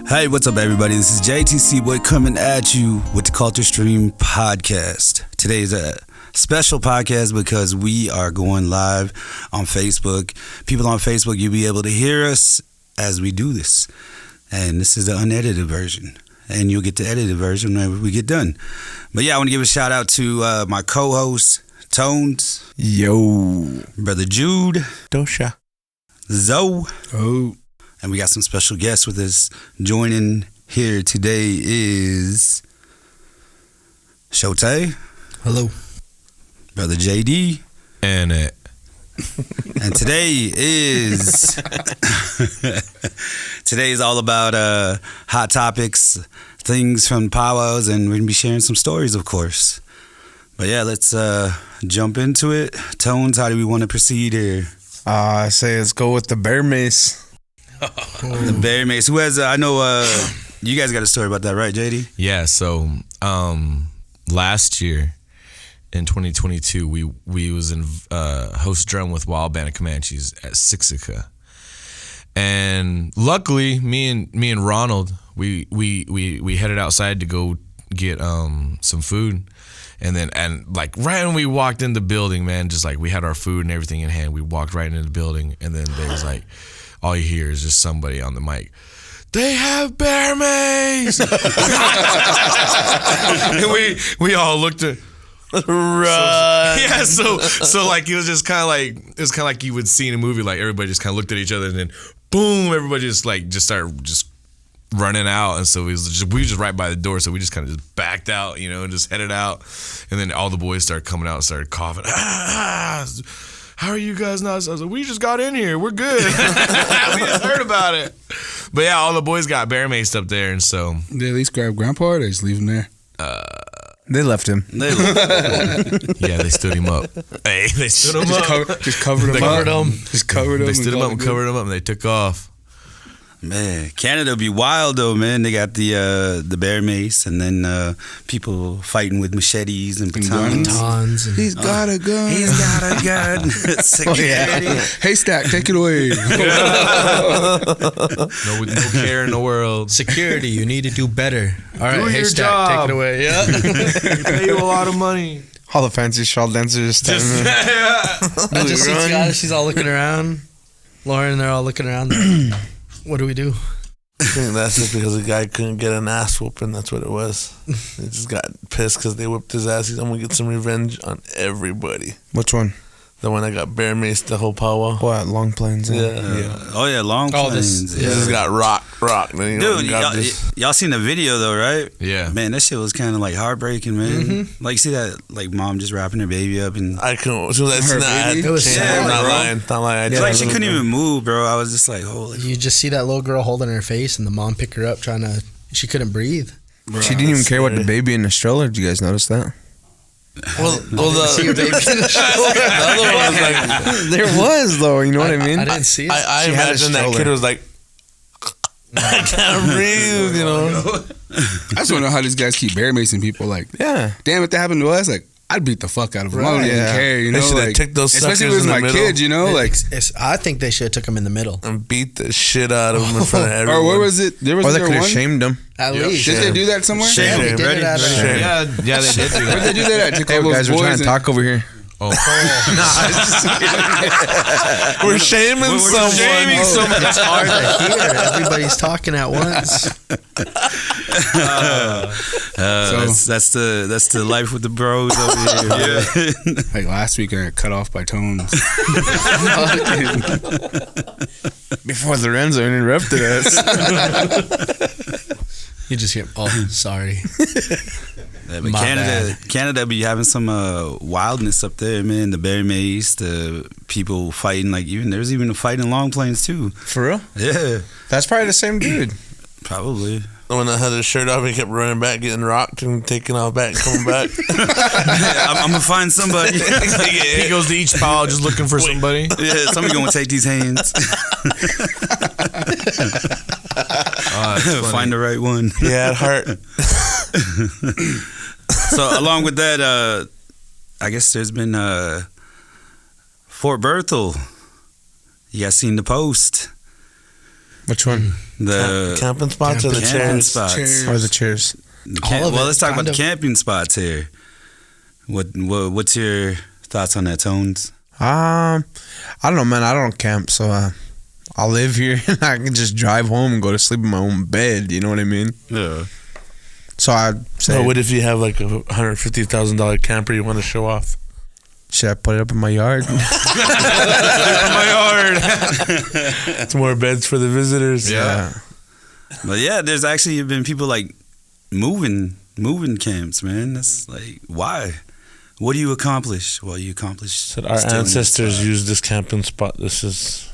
Hey, what's up, everybody? This is JTC Boy coming at you with the Culture Stream podcast. Today is a special podcast because we are going live on Facebook. People on Facebook, you'll be able to hear us as we do this. And this is the unedited version. And you'll get the edited version whenever we get done. But yeah, I want to give a shout out to my co-host, Tones. Yo. Brother Jude. Dosha. Zoe. Oh. And we got some special guests with us. Joining here today is Shote. Hello. Brother JD. And And today is all about hot topics, things from powwows, and we're gonna be sharing some stories, of course. But yeah, let's jump into it. Tones, how do we want to proceed here? I say let's go with the bear mace. The bear mace. Who has? I know you guys got a story about that, right, JD? Yeah. So last year in 2022, we was in host drum with Wild Band of Comanches at Sixica, and luckily me and Ronald we headed outside to go get some food. And like right when we walked in the building, man, just like we had our food and everything in hand, we walked right into the building, and then there was like, all you hear is just somebody on the mic, they have bear mace. And we all looked at so like it was just kind of like you would see in a movie, like everybody just kind of looked at each other, and then boom, everybody just started just running out. And so we were just right by the door, so we just kind of just backed out, and just headed out. And then all the boys started coming out and started coughing. How are you guys not? I was like, we just got in here, we're good. We just heard about it. But yeah, all the boys got bear maced up there, and so Did they at least grab Grandpa, or they just leave him there? They left him. yeah, they stood him up. Hey, they stood him up. Just covered him up. Just covered him. They stood him up and covered him up, and they took off. Man, Canada be wild though, man. They got the bear mace, and then people fighting with machetes and batons. He's got a gun. He's got a gun. Security. Haystack, take it away. No care in the world. Security, you need to do better. All right, Do your Haystack, job. take it away. Yeah. We pay you a lot of money. All the fancy shawl dancers just standing there. I just see Tiana, she's all looking around. Lauren, they're all looking around. What do we do? I think that's just because the guy couldn't get an ass whooping. That's what it was. He just got pissed because they whipped his ass. He's, I'm going to get some revenge on everybody. Which one? The one that got bear maced the whole powwow. What? Long Plains? Yeah. Oh yeah, Long Plains. He just got rocked. Then, Dude, y'all seen the video though, right? Yeah. Man, that shit was kind of like heartbreaking, man. Mm-hmm. Like, you see that, like, mom just wrapping her baby up, and I couldn't. So that's Her not. baby? It was sad, Not bro. lying. Not lying. it's like she couldn't even move, bro. I was just like, holy. You just see that little girl holding her face, and the mom pick her up, she couldn't breathe. Bro, She didn't even care about the baby in the stroller. Did you guys notice that? Well, See your baby in the shoulder. the other one was like, There was, though. You know what I mean? I didn't see it. I She had a imagine that stroller. kid was like, I can't breathe, I just want to know how these guys keep bear macing people. Like, Yeah. damn, if that happened to us, like, I'd beat the fuck out of them. I don't even Yeah. care, They should have like, took those especially if it suckers was in the my middle. kid, like, I think they should have took him in the middle. and beat the shit out of him in front of everyone. or where was it? There was Or they there could have one. shamed him. At least. Did they do that somewhere? Yeah, they did Ready? it at Ready. Yeah, they did do Where'd that. they do that at? Took Hey, all those guys, we're boys trying to and- talk over here. Oh, We're shaming someone. shaming someone. It's hard to hear. Everybody's talking at once. That's the life with the bros over here. Like last week, I got cut off by Tones. Before Lorenzo interrupted us. You just hear, oh, sorry. Yeah, but My Canada be having some wildness up there, man. The bear mace, the people fighting, like there's even a fight in Long Plains too. For real? Yeah, That's probably the same dude. probably. The one that had his shirt off, he kept running back, getting rocked, and taking off back, coming back. I'm gonna find somebody. he goes to each powwow just looking for somebody. Yeah, somebody gonna take these hands. Find the right one. He had heart. So along with that, I guess there's been Fort Berthold. You guys seen the post? Which one? The camping spots or the camping chairs? spots. Or the chairs? All of Well, it, let's talk about kind the of. camping spots here. What's your thoughts on that, Tones? I don't know, man. I don't camp, so I live here and I can just drive home and go to sleep in my own bed. You know what I mean? Yeah. So I'd say, So what if you have like a $150,000 camper you want to show off? should I put it up in my yard? It's more beds for the visitors. Yeah. But yeah, there's actually been people like moving camps, man. That's like, why? What do you accomplish? Well, you accomplish. Said our staying in the ancestors spot. used this camping spot. This is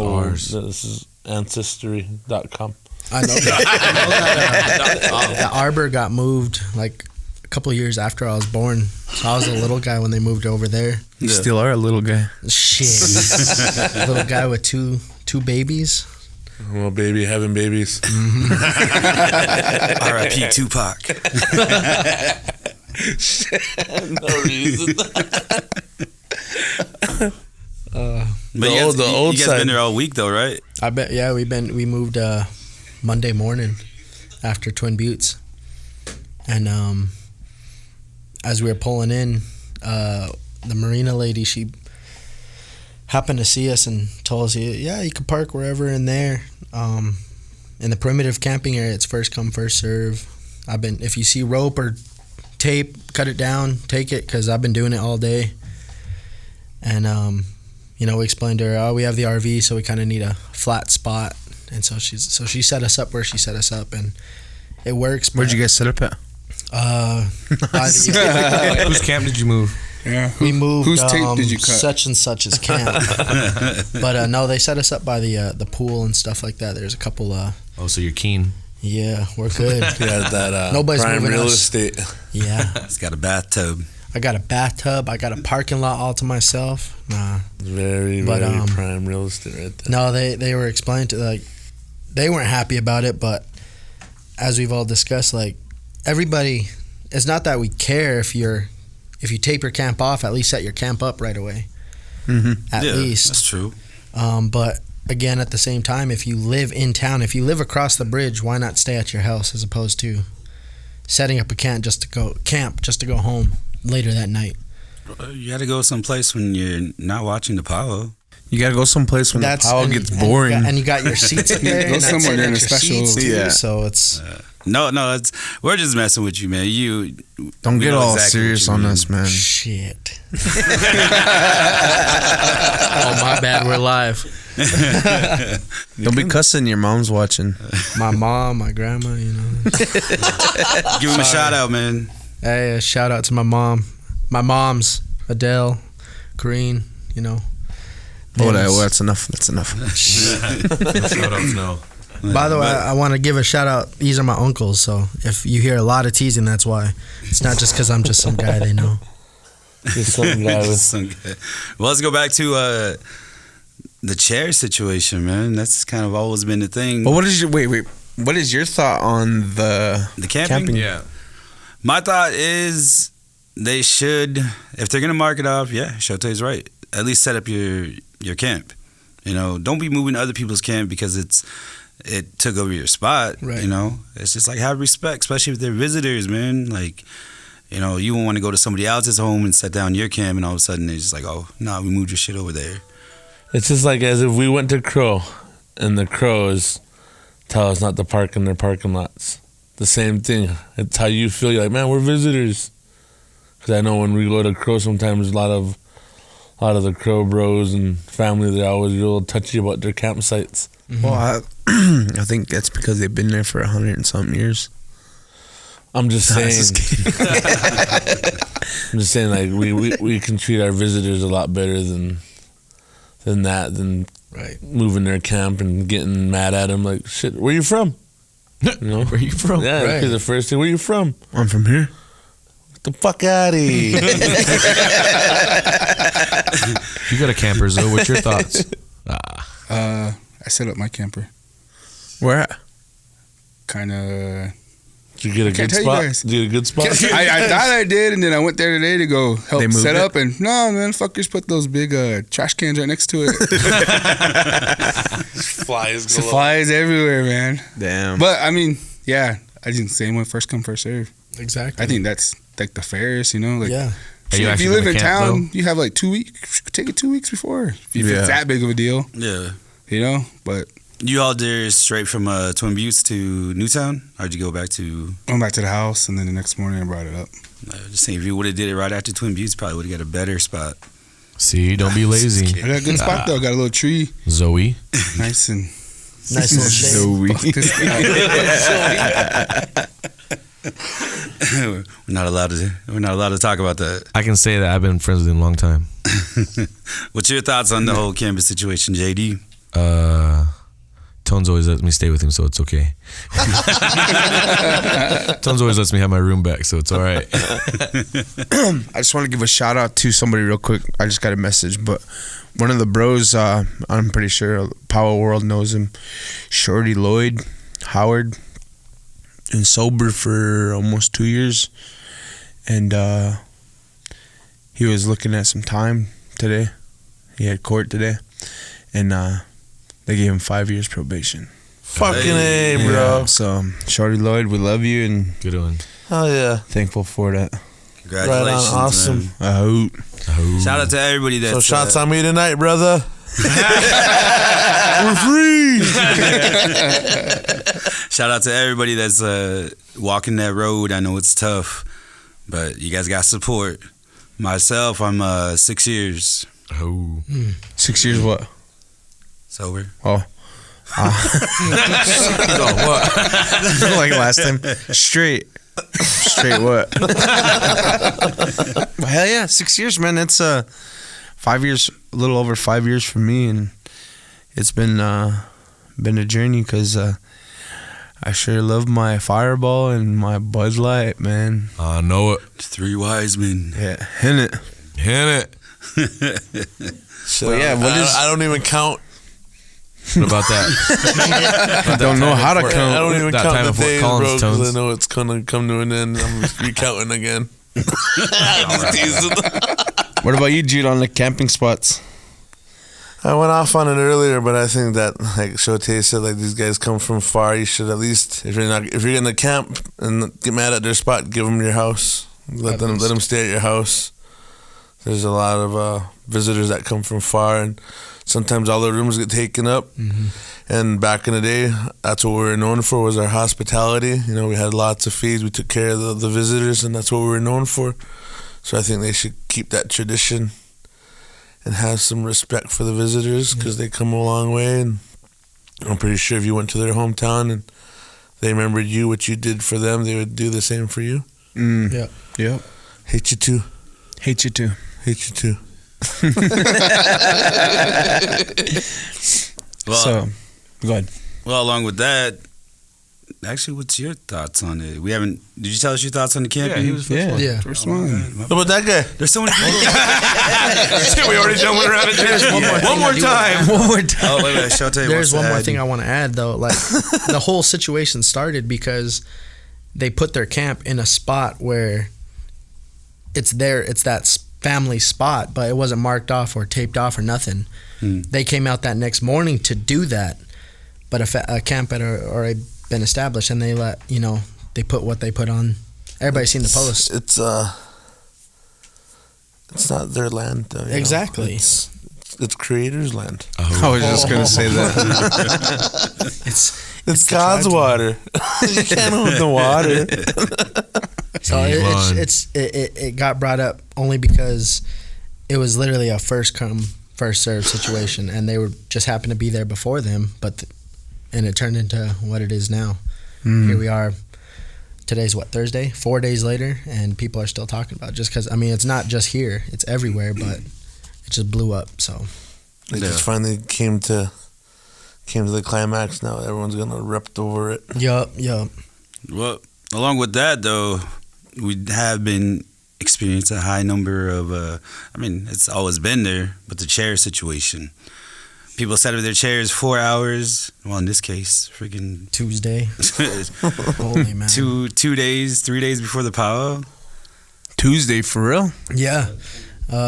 ours. This is ancestry.com. I know that, the arbor got moved like a couple of years after I was born. So I was a little guy when they moved over there. You still are a little guy. Shit. Little guy with two babies. Well, baby, having babies. R.I.P. Tupac. No reason. But you guys, old you guys side. been there all week though, right? I bet. Yeah, we moved Monday morning after Twin Buttes, and as we were pulling in, the marina lady, she happened to see us and told us, yeah, you can park wherever in there. In the primitive camping area, it's first come, first serve. If you see rope or tape, cut it down, take it, because I've been doing it all day. And we explained to her, oh, we have the RV, so we kind of need a flat spot. And so she set us up where she set us up, and it works. Where'd you guys set up at? Whose camp did you move? Yeah. We moved. Whose tape did you cut? Such and such's camp. But no, they set us up by the pool and stuff like that. There's a couple. Oh, so you're keen. Yeah, we're good. Yeah, that Nobody's prime moving real us. estate. Yeah, It's got a bathtub. I got a bathtub. I got a parking lot all to myself. Nah, Very, But, very um, prime real estate right there. no, they were explaining to like they weren't happy about it, but as we've all discussed, like everybody, it's not that we care if you tape your camp off, at least set your camp up right away. Mm-hmm. At Yeah, least. that's true. But again, at the same time, if you live in town, if you live across the bridge, why not stay at your house as opposed to setting up a camp just to go home later that night? You got to go someplace when you're not watching the powwow. You gotta go someplace when the power gets boring. And you got your seats up there. Go and somewhere that's during your a special- seats, too, Yeah. So it's No, we're just messing with you, man. Don't we get know all exactly serious what you on mean. us, man. shit. Oh my bad, we're live. Don't be cussing. Your mom's watching. My mom, my grandma, you know. Give him a shout out, man. Hey, a shout out to my mom. My moms, Adele, Green, you know. Oh, Names. that's enough. That's enough. Shout outs, no. By the way, I want to give a shout out. These are my uncles, so if you hear a lot of teasing, that's why. It's not just because I'm just some guy they know. Just some guy with Just some guy. Well, let's go back to the chair situation, man. That's kind of always been the thing. But what is your wait? What is your thought on the The camping? Yeah. My thought is they should, if they're gonna mark it off, yeah, Shote's right. At least set up your camp. You know, don't be moving other people's camp because it took over your spot. Right. You know, it's just like have respect, especially if they're visitors, man. Like, you know, you won't want to go to somebody else's home and set down your camp, and all of a sudden they're just like, oh, no, we moved your shit over there. It's just like as if we went to Crow, and the Crows tell us not to park in their parking lots. The same thing. It's how you feel. You're like, man, we're visitors. Because I know when we go to Crow, sometimes a lot of the Crow bros and family, they're always real touchy about their campsites. Well, I think that's because they've been there for 100 and something years. I'm just Nah, saying. just kidding. I'm just saying, like we can treat our visitors a lot better than Right. moving their camp and getting mad at them. Like, shit, where you from? You know, Where you from? yeah, Right. because the first thing, where you from? I'm from here. Get the fuck out of here. You got a camper, Zoe. What's your thoughts? I set up my camper. Where at? Kind of Did you get a good Can't tell you spot? guys. Did you get a good spot? I thought I did, and then I went there today to go help They moved set it? up, and no, man, fuckers put those big trash cans right next to it. Flies So flies everywhere, man. Damn. But I mean, yeah, I didn't say one first come first serve. Exactly. I think that's like the fairest, you know. Like, Yeah. Are you if actually you live gonna in camp, town, you have like 2 weeks. Take it 2 weeks before if Yeah. it's that big of a deal, Yeah. you know. But You all there straight from Twin Buttes to Newtown? Or did you go back to... I went back to the house, and then the next morning I brought it up. just saying, if you would have did it right after Twin Buttes, probably would have got a better spot. See, don't be lazy. I got a good spot though. Got a little tree, Zoe. nice and Nice little shade. We're not allowed to talk about that. I can say that I've been friends with him a long time. What's your thoughts on the whole campus situation, JD? Tones always lets me stay with him, so it's okay. Tones always lets me have my room back, so it's all right. I just want to give a shout out to somebody real quick. I just got a message, but one of the bros, I'm pretty sure Powwow World knows him, Shorty Lloyd Howard, been sober for almost 2 years, and he was looking at some time today. He had court today, and they gave him 5 years probation. Fucking A, bro. Yeah, so Shorty Lloyd, we love you and Good one. Hell yeah. thankful for that. Congratulations. Right on, awesome. Man. I hope. Shout out to everybody that's... So shots on me tonight, brother. We're free. Shout out to everybody that's walking that road. I know it's tough, but you guys got support. Myself, I'm 6 years Oh. 6 years what? sober. Oh. Like last time. Straight what? Well, hell yeah, 6 years, man. It's 5 years, a little over 5 years for me, and it's been a journey because I sure love my Fireball and my Bud Light, man. I know it. Three wise men. Yeah, hit it. Hit it. But yeah, I don't even count. What about that? I don't know how to I count. don't even That count time the of Fort days, Collins, bro, because Tones. I know it's gonna come to an end. I'm just recounting again. Just teasing. What about you, Jude, on the camping spots? I went off on it earlier, but I think that, like Shote said, like these guys come from far. You should at least, if you're gonna camp and get mad at their spot, give them your house. Let them stay at your house. There's a lot of visitors that come from far, and sometimes all the rooms get taken up. Mm-hmm. And back in the day, that's what we were known for, was our hospitality. You know, we had lots of feeds. We took care of the visitors, and that's what we were known for. So I think they should keep that tradition and have some respect for the visitors, because they come a long way. And I'm pretty sure if you went to their hometown and they remembered you, what you did for them, they would do the same for you. Yeah. Yep. Hate you too. Hate you too. Hate you too. Well, So, go ahead. well, along with that, actually, what's your thoughts on it? We haven't. Did you tell us your thoughts on the camping? he was first Yeah. one. Yeah. First one. What about that guy? There's so many people. We already done went around it. One more time. One more time. Oh, wait, Shote, There's what's one more that? thing I want to add, though. Like, the whole situation started because they put their camp in a spot where it's that family spot, but it wasn't marked off or taped off or nothing. They came out that next morning to do that, but a camp had already been established, and they they put what they put on. Everybody's seen the post. It's not their land, though. you know. Exactly. It's creator's land. I was just going to say that. It's God's water. You can't own the water. So it got brought up only because it was literally a first come first serve situation, and they were just happened to be there before them, and it turned into what it is now. Here we are. Today's what, Thursday? 4 days later, and people are still talking about it, just because. I mean, it's not just here; it's everywhere, but it just blew up. So They just finally came to the climax. Now everyone's gonna rep over it. yup. Well, along with that, though, we have been experiencing a high number of, it's always been there, but the chair situation. People sat with their chairs 4 hours. Well, in this case, freaking Tuesday. Holy man. 2 days, 3 days before the powwow. Tuesday, for real? Yeah.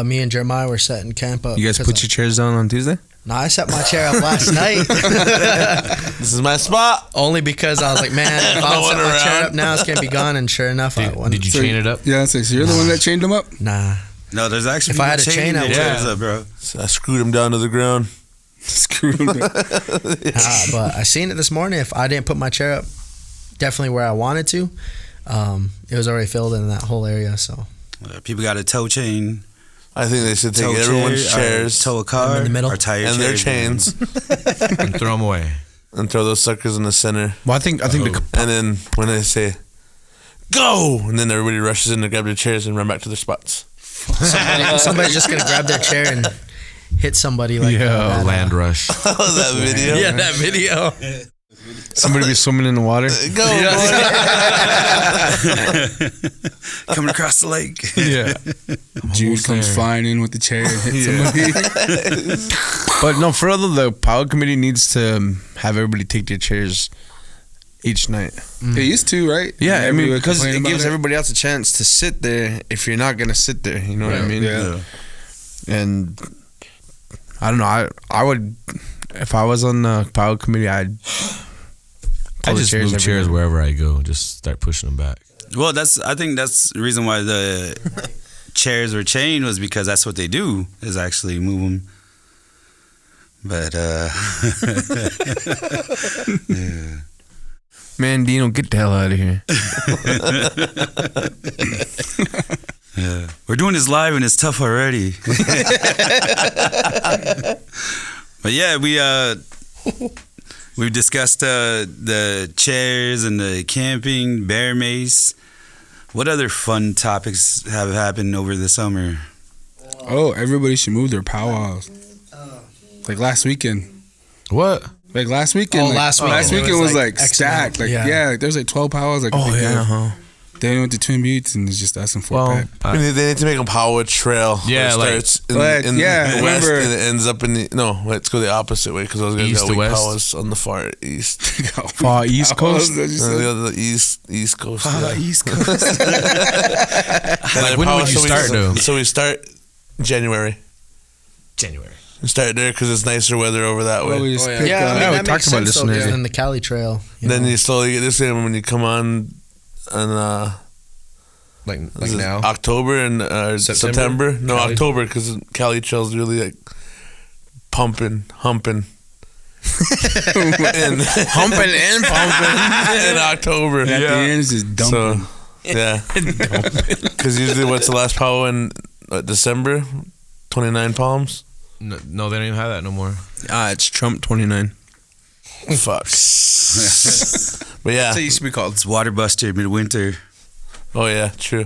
Me and Jeremiah were setting camp up. You guys put your chairs down on Tuesday? No, I set my chair up last night. This is my spot. Only because I was like, man, if I don't set my chair up now, it's going to be gone. And sure enough, I went. Did you chain it up? Yeah, so you're the one that chained them up? Nah. No, there's actually If I had people a chain, chaining I their would. chairs up, bro. So I screwed him down to the ground. Screw them. But I seen it this morning. If I didn't put my chair up definitely where I wanted to, it was already filled in that whole area. So People got a toe chain. I think they should take Tow everyone's chair, chairs tow a car, in the middle. or tie your and their chairs down. chains And throw them away. and throw those suckers in the center. Well, I think the And then when they say, go! And then everybody rushes in to grab their chairs and run back to their spots. somebody's just gonna grab their chair and hit somebody like that. Land rush. Oh, that video? Yeah, that video. somebody be swimming in the water. Go, Coming across the lake. Yeah. Jude comes flying in with the chair and hits somebody. But no, for real, though, the powwow committee needs to have everybody take their chairs each night. They used to, right? Yeah, I mean, Everybody because complained it about gives everybody else a chance to sit there if you're not going to sit there. You know what I mean? Yeah. And I don't know. I would, if I was on the powwow committee, I'd I pull the just move chairs everywhere. wherever I go. Just start pushing them back. Well, I think that's the reason why the chairs were chained was because that's what they do, is actually move them. But yeah. Man, Dino, get the hell out of here. Yeah. We're doing this live and it's tough already. But yeah, we've discussed the chairs and the camping, bear mace. What other fun topics have happened over the summer? Oh, everybody should move their powwows. Like last weekend. What? Like last weekend. Oh, like, last weekend. Last It weekend was was like like X stacked. amount. Like Yeah. like there was like 12 powwows. Like a Oh, big yeah. deal. Uh-huh. Then we went to Twin Buttes and it's just us and Fort Peck. I mean, they need to make a powwow trail. Yeah, where it like- starts in, like, in yeah, the west remember- and it ends up in the let's go the opposite way because those guys East got to weak west? powwows on the far east. Far East Coast? That's what you said? The east coast. East Coast. Like, when would you start, though? So we start January. January. We start there because it's nicer weather over that way. Oh, we just Yeah, pick, yeah, I mean, yeah, we that talked makes about sense this though, in 'cause there. then the Cali Trail. Then know. you slowly get this in when you come on Like is it now? October and September. No, Cali? October because Cali Trail's really like pumping, humping. and Humping and pumping. in October. at the end it's just dumping. So yeah, because usually what's the last powwow in December? 29 Palms. No, they don't even have that no more. It's Trump 29. Fuck. But yeah. That's what it used to be called. It's Waterbuster midwinter. Oh yeah. True.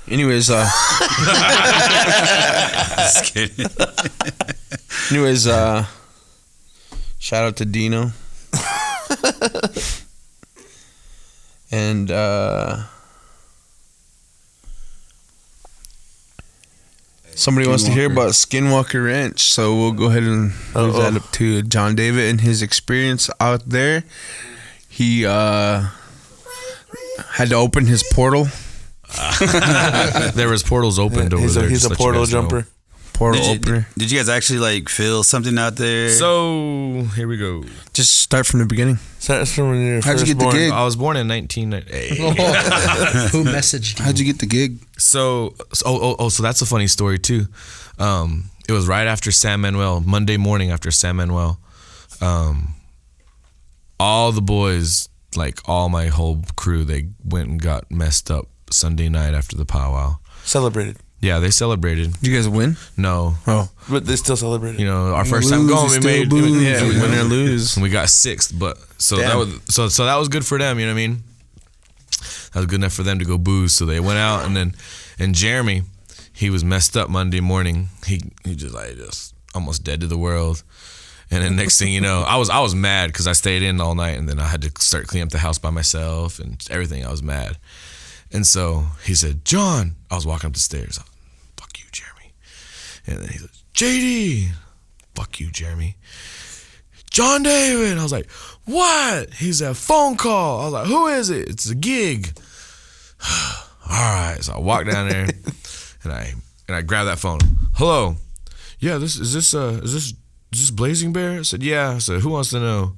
Anyways, Just kidding. Shout out to Dino. And somebody wants to hear about Skinwalker Ranch, so we'll go ahead and leave that up to John David and his experience out there. He had to open his portal. There was portals opened over He's there. a just to let you portal guys know. jumper. Portal opener. Did you guys actually like feel something out there? So here we go. Just start from the beginning. That's from when you're How'd you first get the born. gig? I was born in 1990. Who messaged you? How'd you get the gig? So that's a funny story too. It was right after San Manuel, Monday morning after San Manuel. All the boys, like all my whole crew, they went and got messed up Sunday night after the powwow. Celebrated. Yeah, they celebrated. Did you guys win? No, Oh. But they still celebrated. you know, our first lose, time going, you we still made booze. we Win or lose. and we got sixth. But so Damn. that was so that was good for them. You know what I mean? That was good enough for them to go booze. So they went out, and Jeremy, he was messed up Monday morning. He just almost dead to the world. And then next thing you know, I was mad because I stayed in all night, and then I had to start cleaning up the house by myself and everything. I was mad, and so he said, "John," I was walking up the stairs. "Fuck you, Jeremy." And then he said, "JD, fuck you, Jeremy. John David. I was like, what? He's a phone call. I was like, who is it? It's a gig. All right. So I walk down there and I grab that phone. Hello. Yeah, is this Blazing Bear? I said, yeah. I said, who wants to know?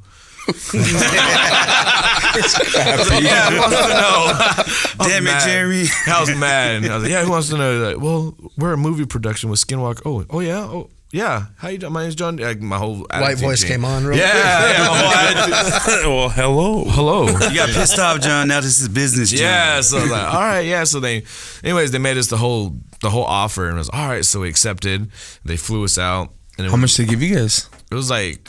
I was like, yeah, who wants to know? Damn it, Jeremy. I was mad. I was like, yeah, who wants to know? Like, well, we're a movie production with Skinwalker. Oh yeah. Oh yeah. How you doing? My name's John. Like, my whole White voice came on real yeah. Well, hello. You got pissed off, John. Now this is business, John. Yeah. So I was like, all right. Yeah. So they made us the whole offer, and it was all right. So we accepted. They flew us out. And How much they give you guys? It was like.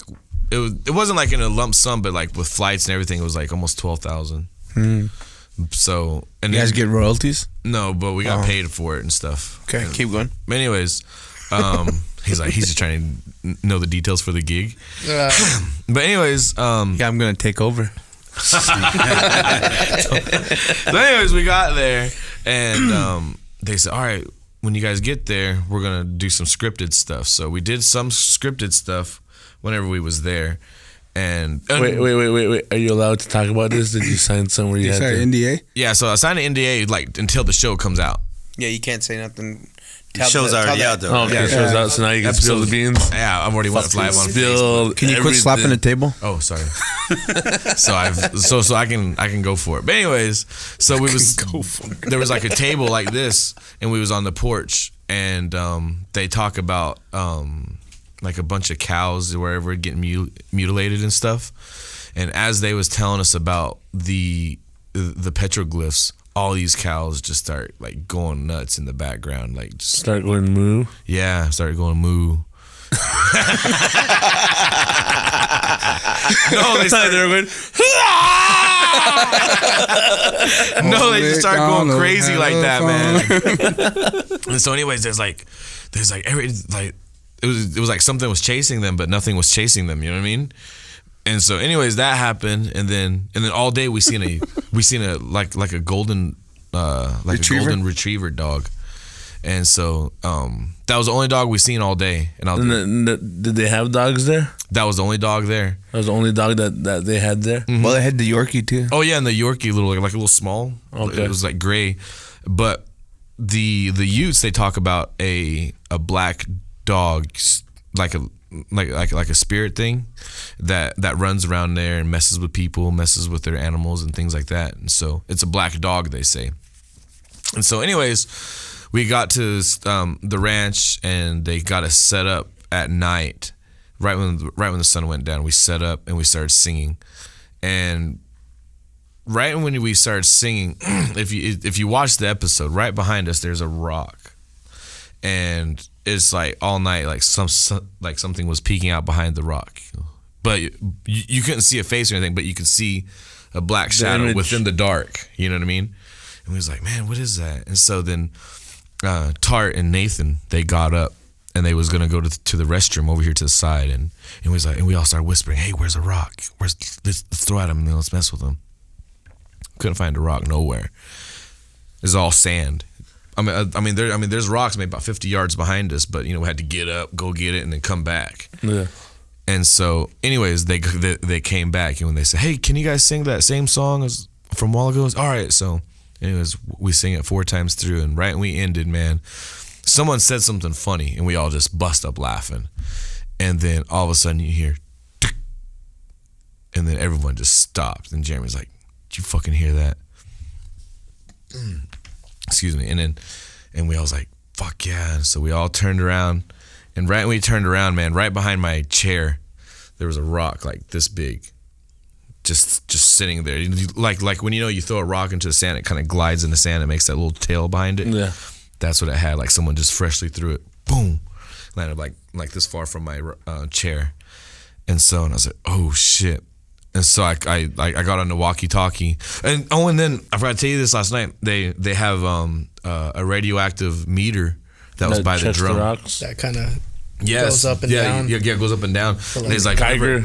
It wasn't like in a lump sum, but like with flights and everything, it was like almost 12,000. So and You guys get royalties? no, but we got paid for it and stuff. Okay, keep going. But anyways, he's just trying to know the details for the gig. But anyways, Yeah, I'm gonna take over. so anyways, we got there and they said, all right, when you guys get there, we're gonna do some scripted stuff. So we did some scripted stuff whenever we was there. And Wait. Are you allowed to talk about this? Did you sign somewhere you had to? NDA? yeah, so I signed an NDA like until the show comes out. Yeah, you can't say nothing. The show's already out, though. Oh, okay, show's out, so now you can spill the beans. Yeah, I've already went live on Facebook. Spill. Can you quit slapping the table? Oh, sorry. so I can go for it. But anyways, so there was like a table like this, and we was on the porch, and they talk about like a bunch of cows wherever getting mutilated and stuff. And as they was telling us about the petroglyphs, all these cows just start like going nuts in the background, like just Start going moo. yeah, started going moo. No, they started. They were going. No, they just started going crazy like that, man. And so, anyways, there's like it was like something was chasing them, but nothing was chasing them. You know what I mean? And so, anyways, that happened, and then all day we seen a like a golden Retriever? a golden retriever dog, and so that was the only dog we seen all day. And Did they have dogs there? that was the only dog there. That was the only dog that they had there. Well, they had the Yorkie too. Oh yeah, and the Yorkie like a little small. Okay. It was like gray, but the Utes, they talk about a black dog like a spirit thing that runs around there and messes with people, messes with their animals and things like that. And so it's a black dog, they say. And so anyways, we got to the ranch, and they got us set up at night. Right when the sun went down, we set up and we started singing. And right when we started singing, if you watch the episode, right behind us there's a rock, and it's like all night like something was peeking out behind the rock, but you couldn't see a face or anything, but you could see a black shadow within the dark. You know what I mean? And we was like, man, what is that? And so then Tart and Nathan, they got up and they was gonna go to the restroom over here to the side, and we was like, and we all started whispering, hey, where's a rock? Let's throw at him and then let's mess with him. Couldn't find a rock nowhere. It's all sand. I mean, there's rocks maybe about 50 yards behind us, but we had to get up, go get it, and then come back. Yeah. And so, anyways, they came back, and when they said, "Hey, can you guys sing that same song as from a while ago?" All right. So, anyways, we sing it 4 times through, and right when we ended, man, someone said something funny, and we all just bust up laughing, and then all of a sudden you hear, tick, and then everyone just stopped, and Jeremy's like, "Did you fucking hear that?" Excuse me. And we all was like, fuck yeah. And so we all turned around, and right when we turned around, man, right behind my chair, there was a rock like this big, just sitting there. Like when you throw a rock into the sand, it kind of glides in the sand and makes that little tail behind it. Yeah. That's what it had. Like someone just freshly threw it. Boom. Landed like this far from my chair. And I was like, oh shit. And so I got on the walkie-talkie, and then I forgot to tell you this last night. They have a radioactive meter that was by the drum. That kind of goes up and down. Yeah, it goes up and down. And it's like Geiger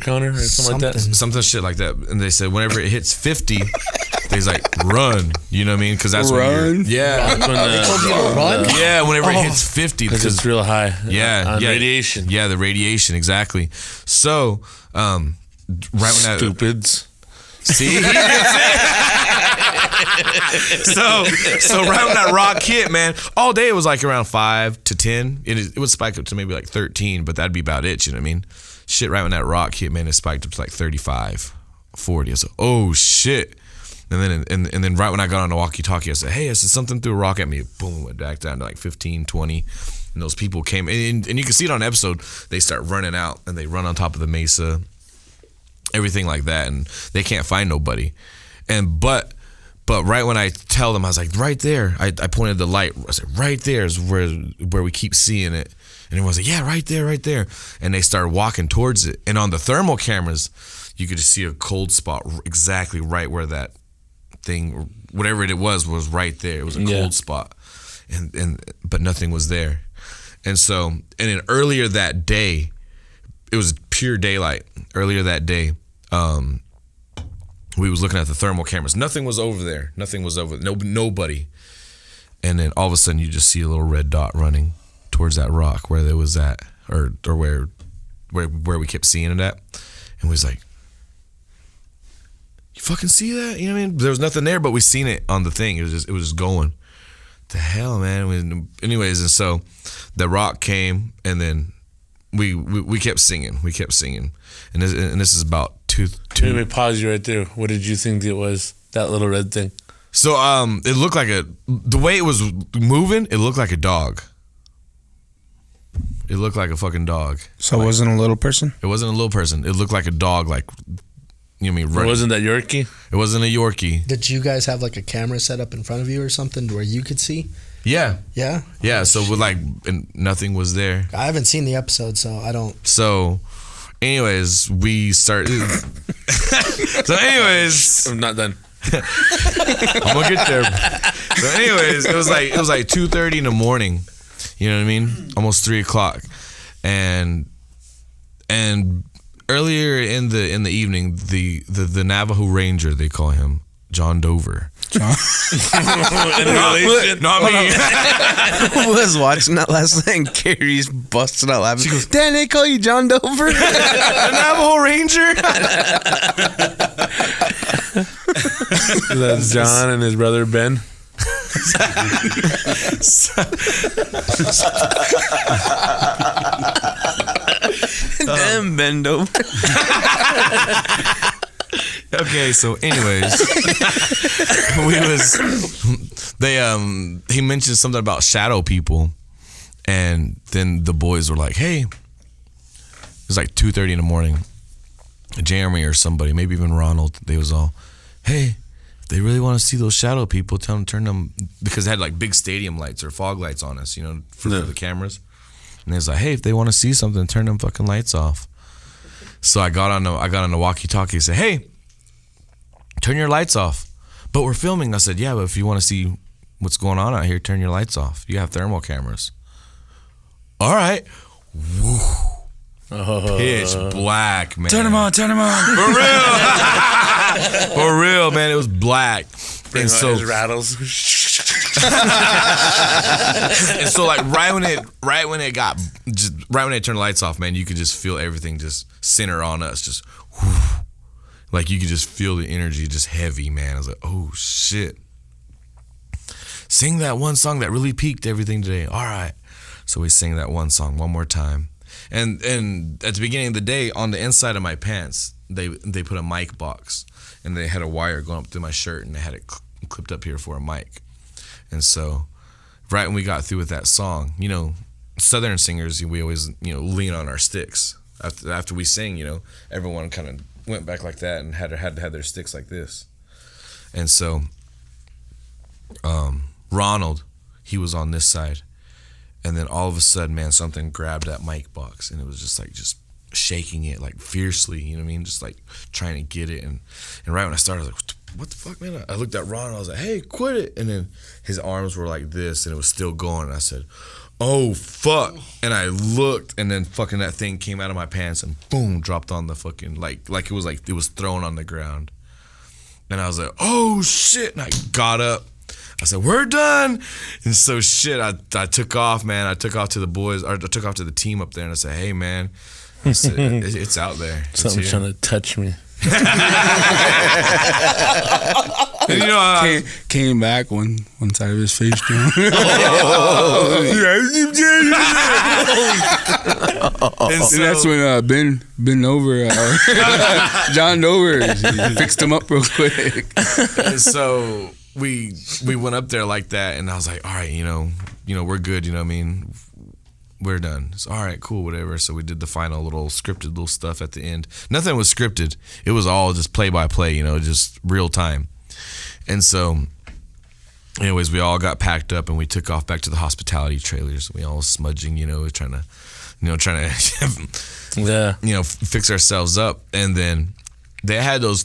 counter or something like that. Something shit like that. And they said whenever it hits 50, He's like, run. You know what I mean? Because that's Run? when They told you to run? yeah, whenever it hits 50. Because it's real high. Yeah, on yeah, radiation. Yeah, the radiation, exactly. So, right when that Stupids. see, he gets it. so right when that rock hit, man, all day it was like around 5 to 10. It would spike up to maybe like 13, but that'd be about it. You know what I mean? Shit, right when that rock hit, man, it spiked up to like 35, 40. I was like, oh shit. And then right when I got on the walkie-talkie, I said, hey, I said something threw a rock at me. Boom, went back down to like 15, 20. And those people came, and you can see it on the episode. They start running out, and they run on top of the mesa, everything like that, and they can't find nobody. And but right when I tell them, I was like, right there. I pointed the light. I said, right there is where we keep seeing it. And everyone's like, yeah, right there. And they started walking towards it. And on the thermal cameras, you could just see a cold spot exactly right where that thing, whatever it was right there. It was a cold spot, but nothing was there. And so, and then earlier that day, it was pure daylight. Earlier that day, we was looking at the thermal cameras. Nothing was over there. Nobody. And then all of a sudden, you just see a little red dot running towards that rock where there was at, or where we kept seeing it at. And we was like, you fucking see that? You know what I mean? There was nothing there, but we seen it on the thing. It was just going. The hell, man. Anyways, and so the rock came, and then we kept singing. And this is about two. Let me pause you right there. What did you think it was? That little red thing. So it looked like the way it was moving, it looked like a dog. It looked like a fucking dog. So it wasn't a little person? It wasn't a little person. It looked like a dog, like, you know what I mean? Running. Wasn't that Yorkie? It wasn't a Yorkie. Did you guys have like a camera set up in front of you or something where you could see? Yeah. Yeah? Yeah, so with like, and nothing was there. I haven't seen the episode, so I don't. So, anyways, we started. So, anyways, I'm not done. I'm gonna get there. So, anyways, it was like 2:30 in the morning. You know what I mean? Almost 3 o'clock, and earlier in the evening, the Navajo Ranger, they call him John Dover. John? Not me. I was watching that last night and Carrie's busting out laughing. Dan, they call you John Dover? The Navajo Ranger. That's John and his brother Ben. Damn, bend over. Okay, so anyways, he mentioned something about shadow people, and then the boys were like, hey, it was like 2:30 in the morning, Jeremy or somebody, maybe even Ronald, they was all, hey, if they really want to see those shadow people, tell them to turn them, because they had like big stadium lights or fog lights on us, you know, for the cameras. And they was like, hey, if they want to see something, turn them fucking lights off. So I got on the walkie-talkie and said, hey, turn your lights off. But we're filming. I said, yeah, but if you want to see what's going on out here, turn your lights off. You have thermal cameras. All right. Woo. Pitch black, man. Turn them on. For real. For real, man. It was black. Bring and out so his rattles. and so like right when it turned the lights off, man, you could just feel everything just center on us, just whew. Like you could just feel the energy just heavy, man. I was like, oh shit. Sing that one song that really peaked everything today. All right. So we sang that one song one more time. And at the beginning of the day, on the inside of my pants, they put a mic box, and they had a wire going up through my shirt, and they had it clipped up here for a mic. And so right when we got through with that song, you know, Southern singers, we always, you know, lean on our sticks. After we sing, you know, everyone kind of went back like that and had to have their sticks like this. And so Ronald, he was on this side. And then all of a sudden, man, something grabbed that mic box, and it was just shaking it like fiercely, you know what I mean? Just like trying to get it. And right when I started, I was like, what the fuck, man? I looked at Ron and I was like, hey, quit it. And then his arms were like this, and it was still going. And I said, oh, fuck. And I looked, and then fucking that thing came out of my pants and boom, dropped on the fucking, like it was thrown on the ground. And I was like, oh shit. And I got up. I said, we're done. And so shit, I took off, man. I took off to the boys, or I took off to the team up there, and I said, hey, man, I said, it's out there. Something trying to touch me. And, you know, came back one side of his face down. and so, That's when Ben over, John Dover, fixed him up real quick. and so we went up there like that, and I was like, all right, you know, we're good. You know what I mean? We're done. So, all right, cool, whatever. So we did the final little scripted little stuff at the end. Nothing was scripted. It was all just play by play, you know, just real time. And so, anyways, we all got packed up and we took off back to the hospitality trailers. We all smudging, you know, trying to Yeah. you know, fix ourselves up. And then they had those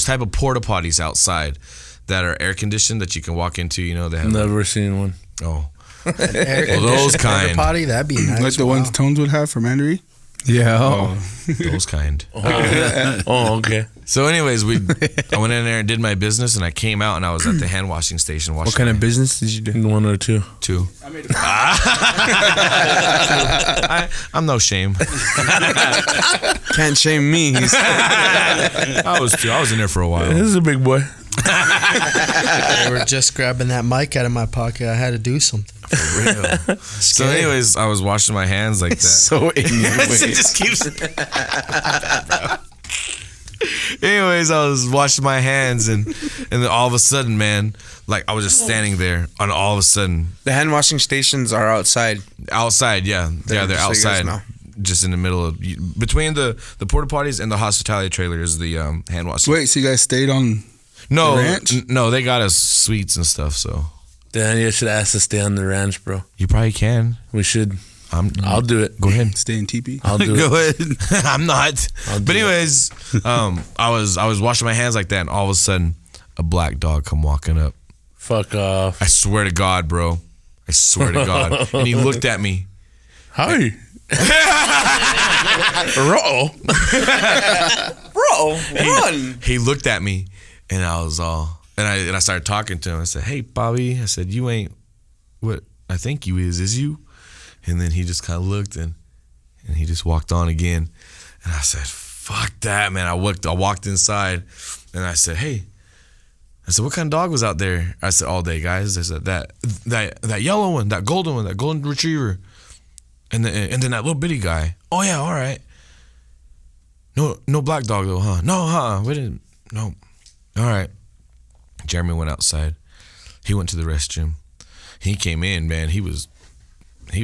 type of porta potties outside that are air conditioned that you can walk into. You know, they have Never seen one. oh. Well, those kind. Potty, that'd be nice. Like the ones Tones would have for Mandarin. Yeah. Those kind. Oh, okay. So, anyways, I went in there and did my business, and I came out and I was at the hand washing station. What kind of business did you do? 1 or 2. 2. I'm no shame. Can't shame me. I was 2. I was in there for a while. This is a big boy. They were just grabbing that mic out of my pocket. I had to do something. For real. So, anyways, I was washing my hands like that. So in your It way. just keeps. Anyways, I was washing my hands, and then all of a sudden, man, like I was just standing there, and all of a sudden, The hand washing stations are outside. outside, yeah, they're just so you guys outside, know. just in the middle of between the porta potties and the hospitality trailer is the hand washing. Wait, so you guys stayed on? No, the ranch? no, they got us sweets and stuff, so Dan, you should ask to stay on the ranch, bro. you probably can. We should. I'll do it. Go ahead. Stay in teepee? I'll do Go it. ahead. I'm not. But anyways, I was washing my hands like that, and all of a sudden, a black dog come walking up. Fuck off. I swear to God, bro. I swear to God. And he looked at me. Hi. Bro, run. He looked at me, and I was all, and I started talking to him. I said, "Hey, Bobby," I said, "You ain't what I think you is you?" And then he just kind of looked, and he just walked on again. And I said, "Fuck that, man!" I walked inside, and I said, "Hey," I said, "What kind of dog was out there?" I said, "All day, guys." I said, "That yellow one, that golden retriever, and then that little bitty guy." "Oh yeah, all right." No black dog though, huh? No, huh? We didn't. No. All right. Jeremy went outside. He went to the restroom. He came in, man. He was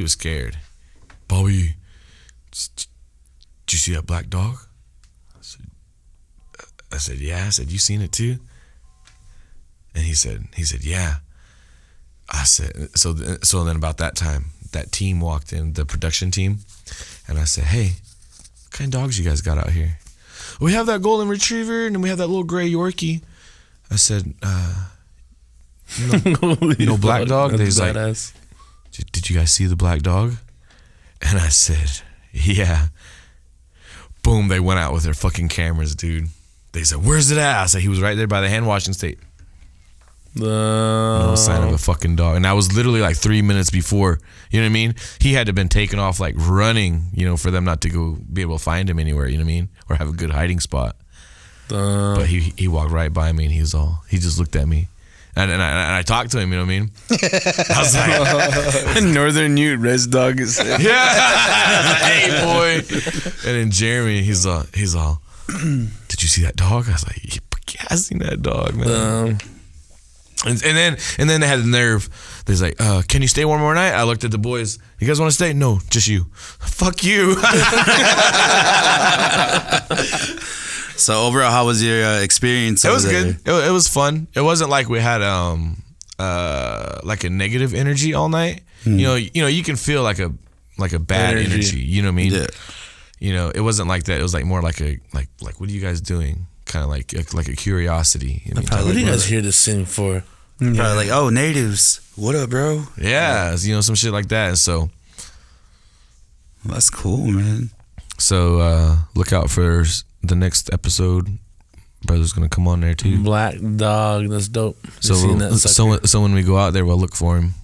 scared. "Bobby, did you see that black dog?" I said, "Yeah." I said, "You seen it too?" And he said, "Yeah." I said, so then about that time, that team walked in, the production team, and I said, "Hey, what kind of dogs you guys got out here?" "We have that golden retriever, and then we have that little gray Yorkie." I said, no black dog?" He's like, "Did you guys see the black dog?" And I said, "Yeah." Boom, they went out with their fucking cameras, dude. They said, "Where's it at?" I said, "He was right there by the hand washing state." No sign of a fucking dog. And that was literally like 3 minutes before. You know what I mean? He had to have been taken off like running, you know, for them not to go be able to find him anywhere, you know what I mean? Or have a good hiding spot. But he walked right by me, and he just looked at me. And I talked to him, you know what I mean? I was like, Northern Ute res dog is. yeah, hey boy. And then Jeremy, he's all, "Did you see that dog?" I was like, "Yeah, I seen that dog, man." And then they had the nerve. They're like, "Can you stay one more night?" I looked at the boys. "You guys want to stay?" "No, just you." "Fuck you." So overall, how was your experience? It was over good. there? It was fun. It wasn't like we had like a negative energy all night. You know, you can feel like a bad energy. You know what I mean? Yeah. You know, it wasn't like that. It was like more like what are you guys doing? Kind of like a curiosity. You know, What are you guys here to sing for? Probably like, "Oh, natives, what up, bro?" yeah, you know, some shit like that. And so Well, that's cool, man. look out for the next episode brother's gonna come on there too. Black Dog, that's dope. So when we go out there, we'll look for him.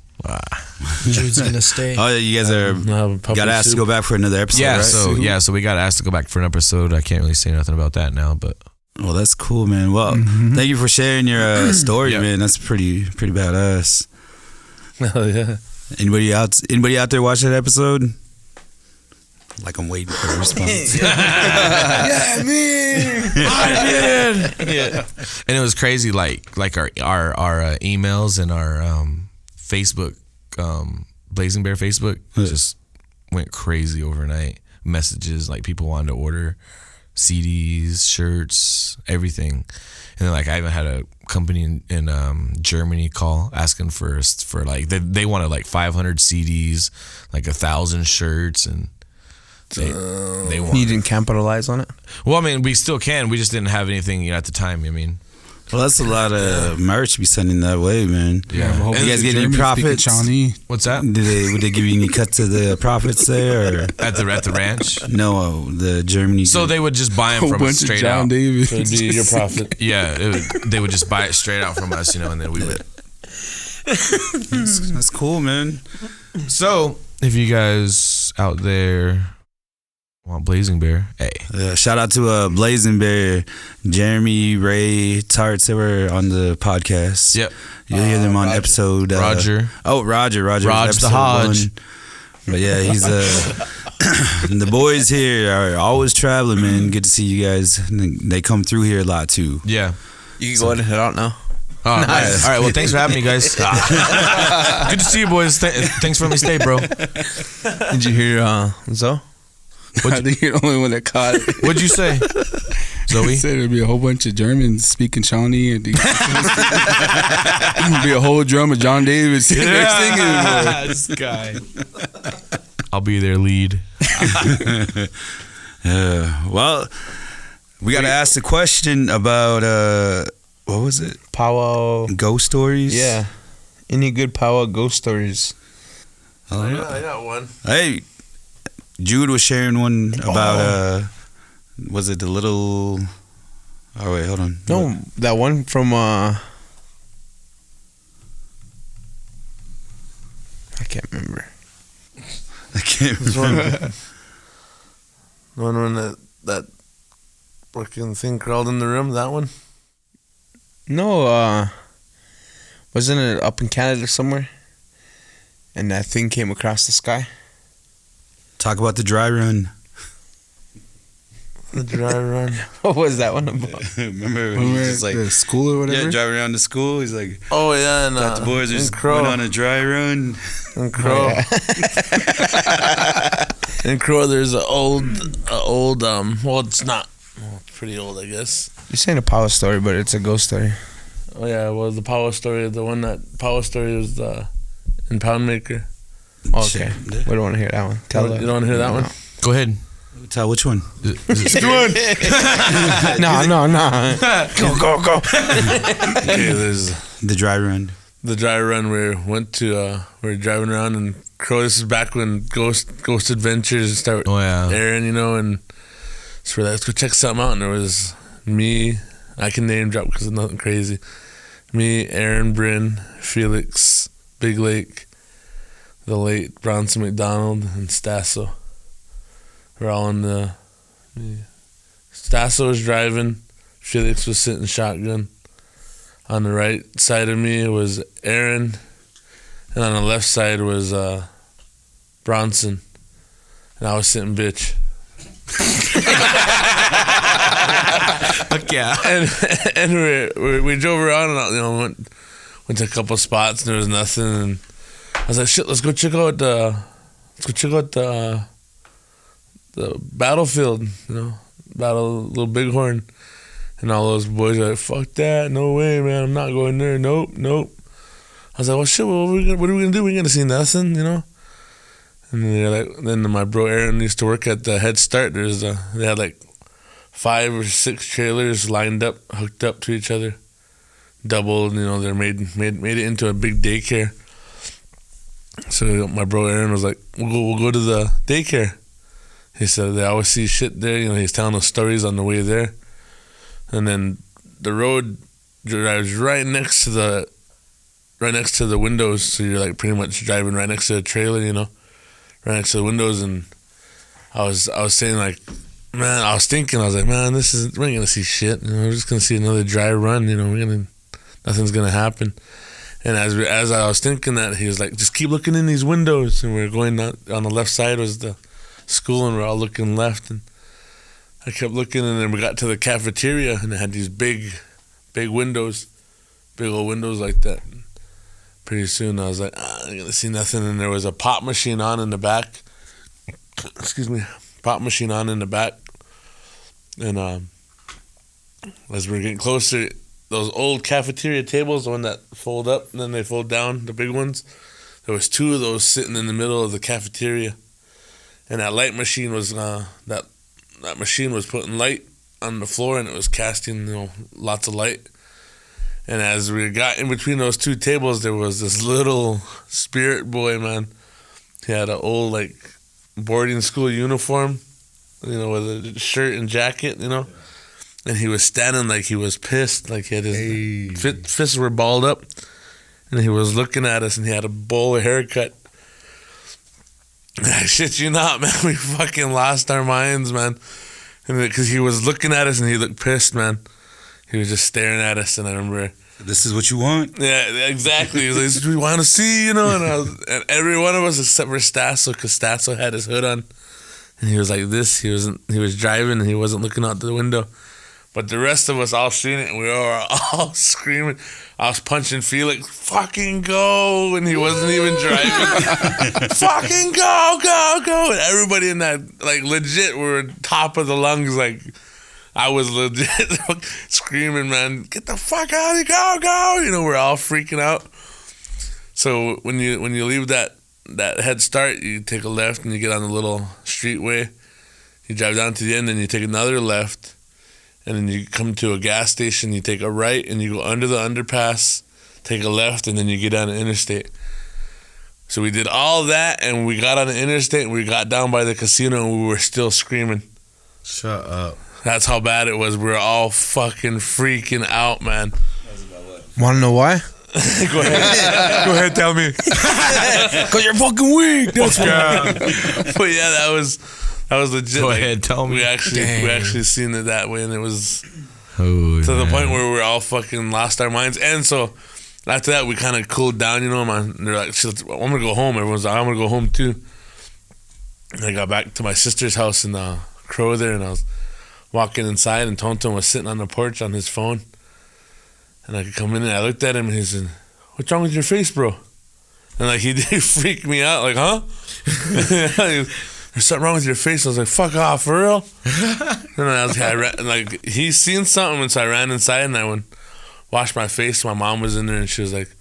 Jude's gonna stay. Oh, you guys got asked to go back for another episode, Yeah, right? so we got asked to go back for an episode. I can't really say nothing about that now, but Well, that's cool, man. Well, thank you for sharing your story, man. That's pretty badass. Oh yeah. Anybody out there watch that episode? Like, I'm waiting for a response. yeah, me. I did. Yeah. And it was crazy, like our emails and our Facebook, Blazing Bear Facebook just went crazy overnight. Messages, like people wanted to order CDs, shirts, everything. And then, like, I even had a company in Germany call asking for like they wanted like 500 CDs, like 1,000 shirts, and they wanted. You didn't capitalize on it? Well, I mean, we still can. We just didn't have anything at the time. I mean, well, that's a lot of merch to be sending that way, man. Yeah. And you guys get any profits? What's that? Would they give you any cut to the profits there? Or? At the ranch? No, the Germany. So they would just buy them from us straight out. Davis. So it'd be your profit. Yeah, they would just buy it straight out from us, and then we would. That's cool, man. So if you guys out there want Blazing Bear, hey. Shout out to Blazing Bear, Jeremy, Ray, Tarts. They were on the podcast. Yep. You'll hear them on episode. Roger. Roger. Raj episode the Hodge. 1. But yeah, he's the boys here are always traveling, man. Good to see you guys. They come through here a lot too. Yeah. You can go ahead and head out now. Oh, nice. All right. Well, thanks for having me, guys. Good to see you, boys. Thanks for letting me stay, bro. Did you hear Zoe? I think you're the only one that caught it. What'd you say, Zoe? He said there'd be a whole bunch of Germans speaking Shawnee, and there'd be a whole drum of John Davis sitting there singing. This guy. I'll be their lead. Well, we got to ask the question about what was it? Powwow Ghost stories. Yeah. Any good powwow ghost stories? I got one. Hey, Jude was sharing one about was it the little? Oh wait, hold on. No, that one from I can't remember. I can't remember. The one when that fucking thing crawled in the room. That one. No, wasn't it up in Canada somewhere? And that thing came across the sky. Talk about the dry run. The dry run. What was that one about? Remember When he we was were just at like the school or whatever. yeah, driving around to school. He's like, Oh yeah, and thought the boys in just Crow. went on a dry run. In Crow. In Crow, there's an old. Well, it's not. Well, it's pretty old, I guess. You're saying a powwow story, but it's a ghost story. Oh yeah, well the powwow story. The one that powwow story was in Poundmaker. Oh, okay, we don't want to hear that one. Tell You don't want to hear that one? Go ahead. Tell which one? No. Go. Okay, there's The dry run. the dry run. We were driving around and Crow. This is back when Ghost Adventures started Oh yeah. airing, and so we're like, let's go check something out. And there was me. I can name drop because it's nothing crazy. Me, Aaron, Bryn, Felix, Big Lake, the late Bronson McDonald, and Stasso. We're all in the. Stasso was driving. Felix was sitting shotgun. On the right side of me was Aaron, and on the left side was Bronson, and I was sitting bitch. Fuck yeah. And we drove around and went to a couple spots and there was nothing, and I was like, shit, let's go check out the battlefield, Little Bighorn. And all those boys are like, fuck that, no way, man, I'm not going there, nope. I was like, well, shit, what are we gonna do? We ain't gonna see nothing, And they're like, then my bro Aaron used to work at the Head Start. They had like 5 or 6 trailers lined up, hooked up to each other, doubled. They're made it into a big daycare. So my bro Aaron was like, we'll go to the daycare. He said they always see shit there. He's telling us stories on the way there. and then the road drives right next to the windows. So you're like pretty much driving right next to the trailer, you know, right next to the windows. And I was saying like, man, I was thinking, I was like, man, we ain't gonna see shit. You know, we're just gonna see another dry run. You know, nothing's gonna happen. And as I was thinking that, he was like, just keep looking in these windows. And we were going on the left side was the school, and we're all looking left. And I kept looking, and then we got to the cafeteria, and it had these big windows, big old windows like that. And pretty soon I was like, I'm gonna see nothing. And there was a pop machine on in the back. Excuse me, pop machine on in the back. And as we're getting closer, those old cafeteria tables, the one that fold up and then they fold down, the big ones, there was 2 of those sitting in the middle of the cafeteria. And that light machine was that machine was putting light on the floor, and it was casting, you know, lots of light. And as we got in between those 2 tables, there was this little spirit boy, man. He had an old like boarding school uniform, you know, with a shirt and jacket, you know. And he was standing like he was pissed, like he had his fists were balled up, and he was looking at us, and he had a bowl haircut. I shit you not, man, we fucking lost our minds, man. And because he was looking at us and he looked pissed, man. He was just staring at us, and I remember, this is what you want? Yeah, exactly. He was like, this is what we want to see, you know. And every one of us except for Stasso, because Stasso had his hood on, and he was like this. He was driving, and he wasn't looking out the window. But the rest of us all seen it, and we were all screaming. I was punching Felix, fucking go, and he wasn't even driving. Fucking go, go, go. And everybody in that, like, legit were top of the lungs, like, I was legit screaming, man, get the fuck out of here, go, go. You know, we're all freaking out. So when you leave that head start, you take a left and you get on the little streetway. You drive down to the end and you take another left. And then you come to a gas station, you take a right, and you go under the underpass, take a left, and then you get on the interstate. So we did all that, and we got on the interstate, and we got down by the casino, and we were still screaming. Shut up. That's how bad it was. We were all fucking freaking out, man. Want to know why? Go ahead. Go ahead, tell me. Because you're fucking weak. That's why. But yeah, that was legit. Go ahead, tell me. We actually seen it that way, and it was to the point where we all fucking lost our minds. And so after that, we kind of cooled down, you know, man. And they're like, shit, I'm gonna go home. Everyone's like, I'm gonna go home too. And I got back to my sister's house in Crow there, and I was walking inside, and Tonton was sitting on the porch on his phone. And I could come in, and I looked at him, and he said, "What's wrong with your face, bro?" And like he did freak me out, like, huh? There's something wrong with your face. I was like, fuck off, for real? And I was like, he's seen something, and so I ran inside and I went wash my face. My mom was in there, and she was like,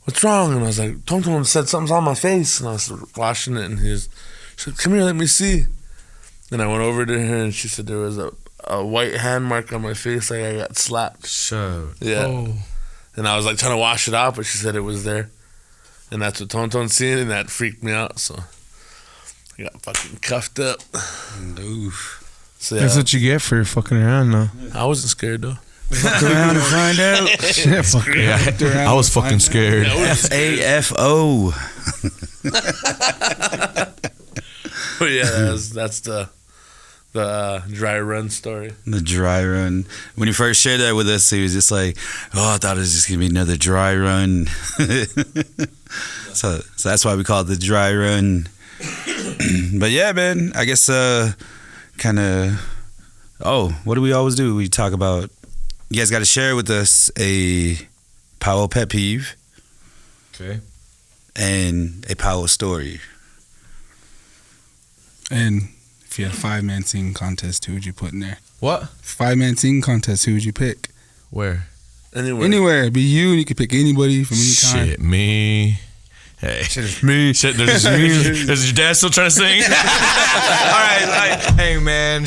what's wrong? And I was like, Tonton said something's on my face. And I was washing it, and she said, come here, let me see. And I went over to her, and she said there was a white hand mark on my face, like I got slapped. Shut. Yeah. Oh. And I was like trying to wash it off, but she said it was there. And that's what Tonton's seen, and that freaked me out, so I got fucking cuffed up. Oof. So yeah, That's what you get for fucking around, though. I wasn't scared though. Fuck around and find out. Shit, fuck I was fucking scared. FAFO. But yeah, that's the dry run story. The dry run. When he first shared that with us, he was just like, "Oh, I thought it was just gonna be another dry run." so that's why we call it the dry run. But yeah, man, I guess kind of. Oh, what do we always do? We talk about. You guys got to share with us a powwow pet peeve. Okay. And a powwow story. And if you had a 5-man singing contest, who would you put in there? What? 5-man singing contest, who would you pick? Where? Anywhere. It'd be you, and you could pick anybody from any time. Shit, me. Hey. Shit, it's me. Shit, there's me. Is your dad still trying to sing? All right. Hey, man.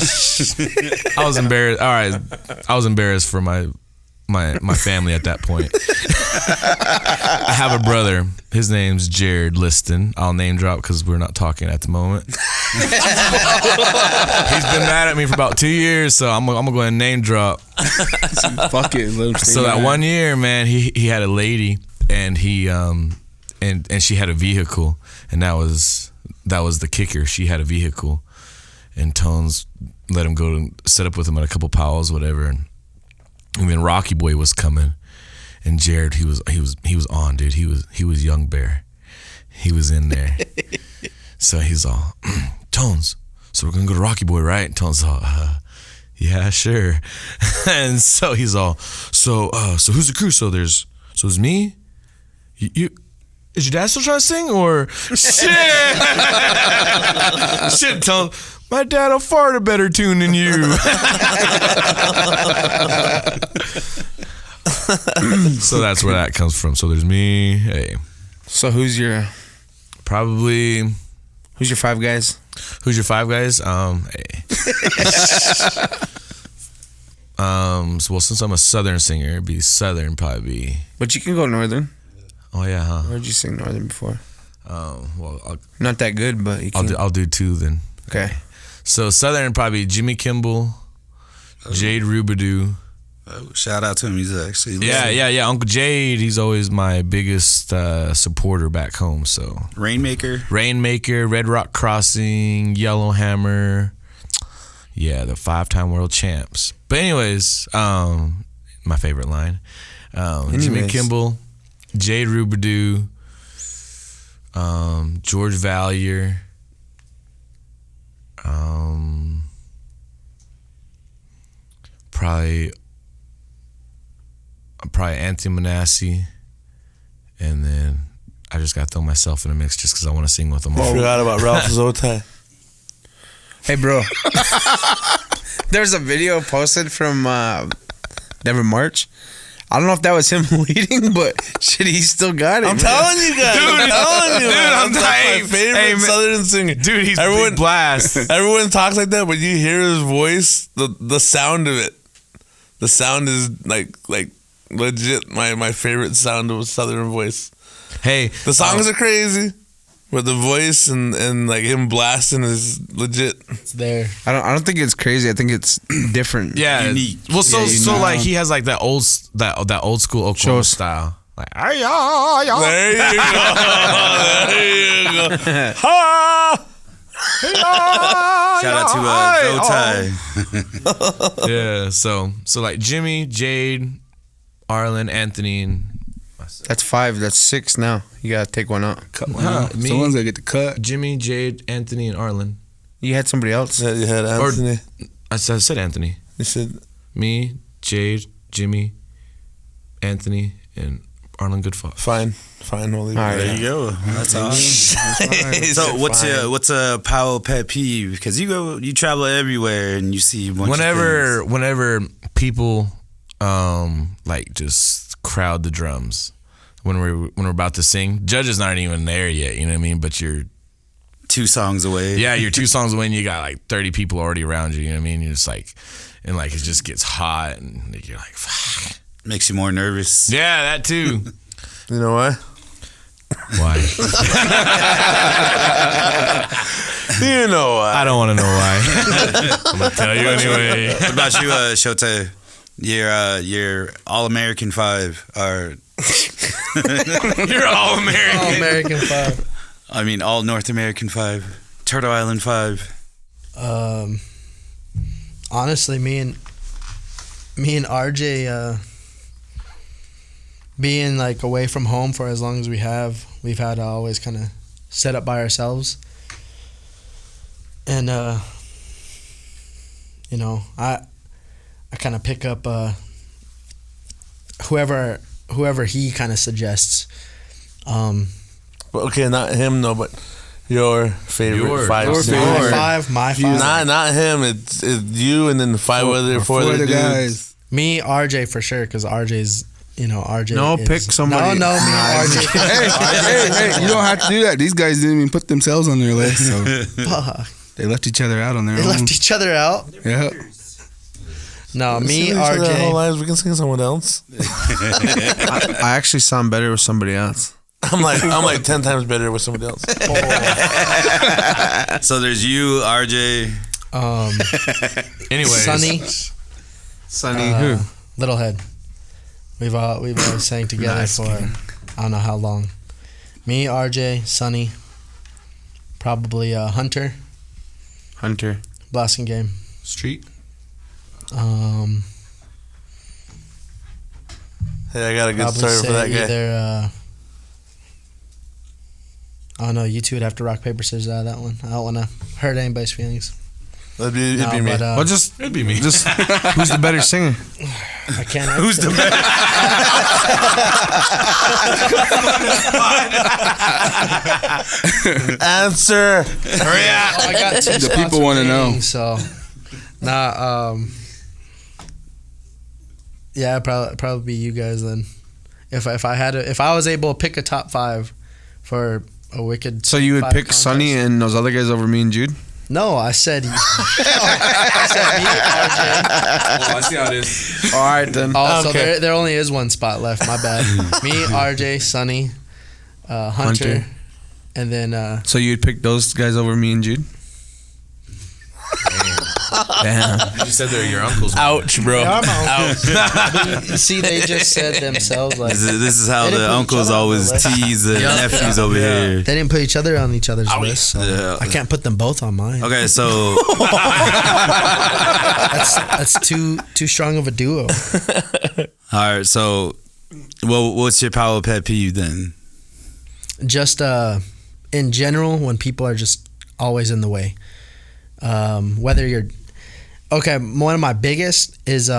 I was embarrassed. All right. I was embarrassed for my family at that point. I have a brother. His name's Jared Liston. I'll name drop because we're not talking at the moment. He's been mad at me for about 2 years, so I'm gonna go ahead and name drop. Fuck it. Let him stay So that mad. 1 year, man, he had a lady, and he and she had a vehicle, and that was the kicker. She had a vehicle, and Tones let him go and set up with him at a couple powwows, whatever. And then Rocky Boy was coming, and Jared, he was on, dude. He was Young Bear. He was in there. So he's all, Tones, so we're gonna go to Rocky Boy, right? And Tones all, yeah, sure. And so he's all, so who's the crew? So there's me. You is your dad still trying to sing or shit? Shit, Tones. My dad'll fart a better tune than you. So that's where that comes from. So there's me. Hey, So who's your probably. Who's your 5 guys? Who's your 5 guys? Hey. Well, since I'm a Southern singer, it'd be Southern probably. But you can go Northern. Oh yeah, huh? Where'd you sing Northern before? Well, Not that good, but you can. I'll do 2 then. Okay. So Southern probably Jimmy Kimball, Jade Rubadoo. Shout out to him. He's actually Yeah. Uncle Jade, he's always my biggest supporter back home. So Rainmaker. Red Rock Crossing, Yellowhammer. Yeah, the 5-time world champs. But anyways, my favorite line. Jimmy Kimball, Jade Rubadoo, George Valier, probably Anthony Manassi, and then I just got to throw myself in the mix just because I want to sing with them I all. forgot about Ralph Zotai. Hey, bro. There's a video posted from Never March. I don't know if that was him leading, but shit, he still got it. I'm man. telling you guys. I'm telling you. Dude, man. I'm That's telling my you. favorite Hey, man. Southern singer. Dude, he's Everyone- big blast. Everyone talks like that, but you hear his voice, the sound of it. The sound is like legit my favorite sound of a Southern voice. Hey, The songs are crazy, but the voice and like him blasting is legit. It's there. I don't think it's crazy. I think it's different. yeah. Unique. Well, so Yeah, so unique. like he has like that old school Oklahoma Show us. style. Like, ay-ya-ya. There you go. There you go. Ha! Shout out to Zotai. Yeah, so like Jimmy, Jade, Arlen, Anthony, and That's 5. That's 6 now. You gotta take one out. Cut one out. Someone's gonna get the cut. Jimmy, Jade, Anthony, and Arlen. You had somebody else. Yeah, you had Anthony. I said Anthony. You said Me, Jade, Jimmy, Anthony, and Arlen Goodfather. fine. We'll leave it All right. there. There you go. That's awesome. So what's a powwow pet peeve? Because you travel everywhere and you see a bunch of things. Whenever people like just crowd the drums when we're about to sing, judges not even there yet, you know what I mean? But you're 2 songs away. you're 2 songs away and you got like 30 people already around you know what I mean? You're just like, and like it just gets hot and you're like, fuck. Makes you more nervous. Yeah, that too. You know why? Why? You know why? I don't want to know why. I'm gonna tell you anyway. What about you, Shota? Your All-American 5 are You're all American. All American 5. I mean all North American 5. Turtle Island 5. Honestly, me and RJ, being like away from home for as long as we've had to always kind of set up by ourselves. And you know, I kind of pick up whoever he kind of suggests. But okay, not him, no, but your favorite Yours. 5 Your singers. favorite. My five. Not him. It's you and then the 5 other 4 Four other of the dudes. guys. Me, RJ for sure, because RJ's, RJ. No, is, pick somebody. No, me, RJ. Hey, you don't have to do that. These guys didn't even put themselves on their list, so Fuck. they left each other out on their They own. left each other out. Yeah. No, me, Sing each other our whole RJ. lives. We can sing someone else. I actually sound better with somebody else. I'm like 10 times better with somebody else. So there's you, RJ. Anyways. Sonny who? Littlehead. We've always sang together for I don't know how long. Me, RJ, Sonny, probably Hunter, Blasting Game. Street. Hey, I got a good Probably story for that guy. either, oh no, you two would have to rock paper scissors out of that one. I don't want to hurt anybody's feelings. It'd be me. But, Well, just It'd be me. just who's the better singer? I can't. Who's the better? Answer. Hurry up. I got two The spots people wanna remaining, know. So, yeah, probably be you guys then. If I was able to pick a top 5 for a Wicked. So you would 5 pick contest. Sonny and those other guys over me and Jude? No, I said. I said me, RJ. Oh, I see how it is. All right then. Oh, so Okay. there only is one spot left. My bad. Me, RJ, Sonny, Hunter, and then So you'd pick those guys over me and Jude? Damn. You said they're your uncles. Ouch, bro. see, they just said themselves like This is how They didn't the put each uncles other on always the list. tease the nephews over here. they didn't put each other on each other's list. So Yeah. I can't put them both on mine. Okay, so That's too strong of a duo. all right, so what's your power pet peeve then? Just in general, when people are just always in the way. Whether you're okay, one of my biggest is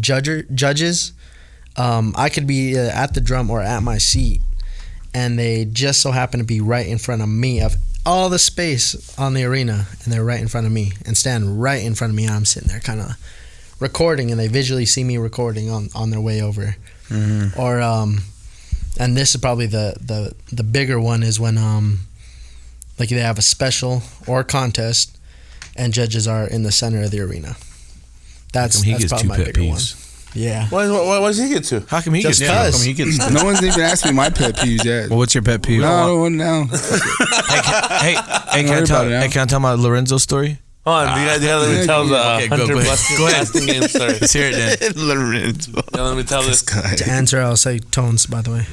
judges. I could be at the drum or at my seat, and they just so happen to be right in front of me of all the space on the arena, and they're right in front of me and stand right in front of me. And I'm sitting there kind of recording, and they visually see me recording on their way over. Mm-hmm. Or and this is probably the bigger one is when like they have a special or contest, and judges are in the center of the arena. That's He gets probably two my pet bigger one. peeves. Yeah. Why does he get to? How come he Just gets? cause. He gets. No one's even asked me my pet peeves yet. Well, what's your pet peeve? No, I don't want to know. Hey, can I tell? about it now. Hey, can I tell my Lorenzo story? Hold on, you gotta let me tell the Okay, go Hunter ahead. Blasting, Go ahead. Blasting Game story. Let's hear it then. Lorenzo. Yeah, let me tell this. To answer, I'll say tones, by the way.